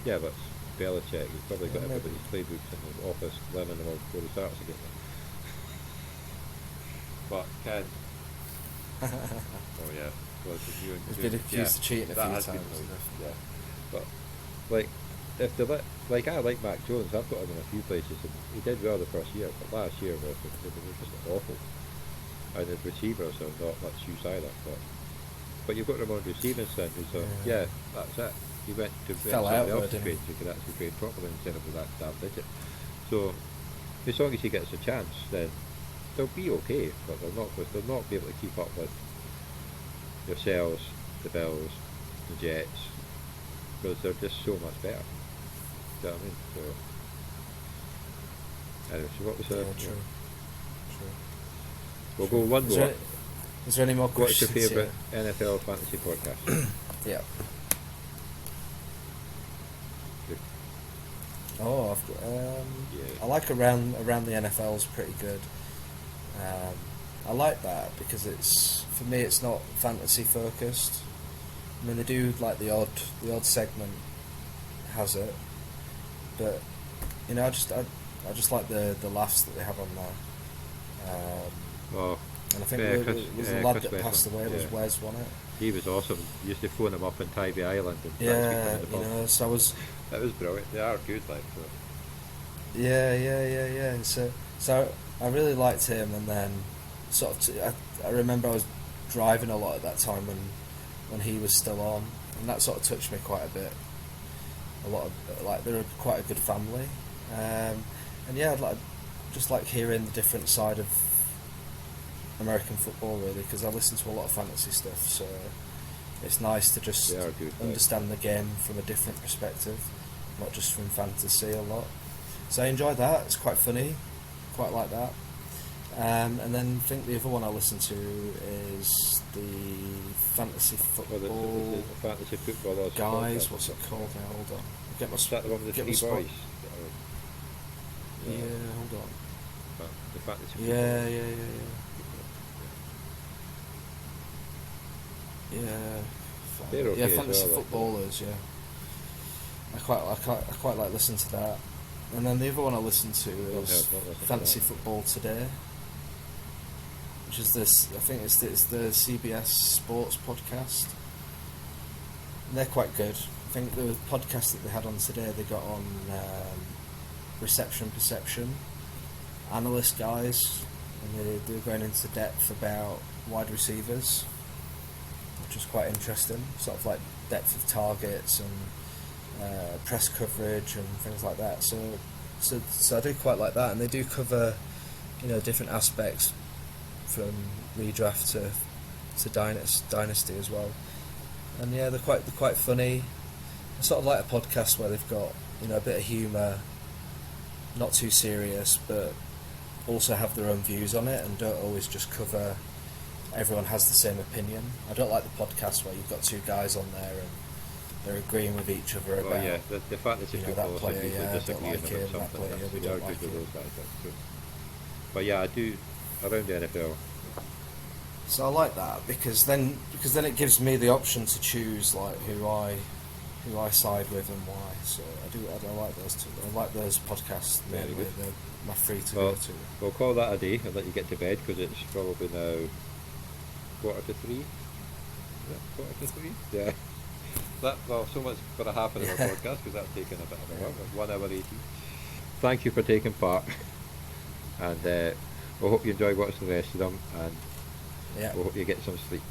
Yeah, but Belichick, he's probably got everybody's playbooks in the office, learning them all before he starts again. But Ken. Oh yeah. Well, he's been accused of cheating a few times. Yeah. But if they I like Mac Jones, I've got him in a few places, and he did well the first year, but last year they were just awful. And his receivers are not much use either. But you've got Ramondre Stevenson, who's that's it. He went to somebody else's grade who could actually grade properly instead of that damn digit. So as long as he gets a chance, then they'll be okay, but they'll not be able to keep up with yourselves, the Bills, the Jets, because they're just so much better. Do you know what I mean? So anyway, so what was that? True. We'll go one more. Is there any more questions? What's your favourite NFL fantasy podcast? Yeah. Oh, I've got, I like around the NFL is pretty good. I like that because for me it's not fantasy focused. I mean, they do like the odd segment has it, but you know, I just like the laughs that they have on there. Oh, And I think yeah, it Chris, was the lad Chris that passed Wesson, away was yeah. Wes, wasn't it? He was awesome. Used to phone him up in Tybee Island and try to speak to him Yeah, in the you pub. know, so I was, That was brilliant. They are good, like, so. yeah. So I really liked him, and then sort of, I remember I was driving a lot at that time when he was still on, and that sort of touched me quite a bit. A lot of like they're quite a good family, and yeah, just like hearing the different side of American football really, because I listen to a lot of fantasy stuff, so it's nice to just They are good, like. understand the game from a different perspective, not just from fantasy a lot. So I enjoyed that. It's quite funny, quite like that. And then I think the other one I listen to is the fantasy Well, football the fantasy football guys. podcast. What's it called now? Hold on. Get my Is that the one with the get three my spot. boys? Yeah, hold on. The fantasy football. Yeah. They're okay Yeah, as fantasy well, like, footballers. Yeah, I quite like listening to that. And then the other one I listen to Not is listening to Fantasy that. Football Today, which is this. I think it's the CBS Sports podcast. And they're quite good. I think the podcast that they had on today, they got on Reception Perception, analyst guys, and they were going into depth about wide receivers, which was quite interesting. Sort of like depth of targets and press coverage and things like that. So I do quite like that, and they do cover, you know, different aspects from redraft to dynasty as well. And yeah, they're quite funny. I sort of like a podcast where they've got, you know, a bit of humour, not too serious, but also have their own views on it and don't always just cover everyone has the same opinion. I don't like the podcast where you've got two guys on there and they're agreeing with each other Well, about, yeah, the fantasy you know, football that is player, usually yeah, I don't disagreeing like about him, that something. player, That's, we we are don't good like with him. those guys. That's true. But yeah, I do around the NFL. So I like that because then it gives me the option to choose like who I side with and why. So I like those two. I like those podcasts. Very Mainly. good. They're my free to Well, go to. we'll call that a day and let you get to bed because it's probably now 2:45. Is it 2:45? Yeah. Well, so much for a half an hour podcast because that's taken a bit of a while. 1 hour 80. Thank you for taking part, and we hope you enjoy watching the rest of them, and Yeah. we hope you get some sleep.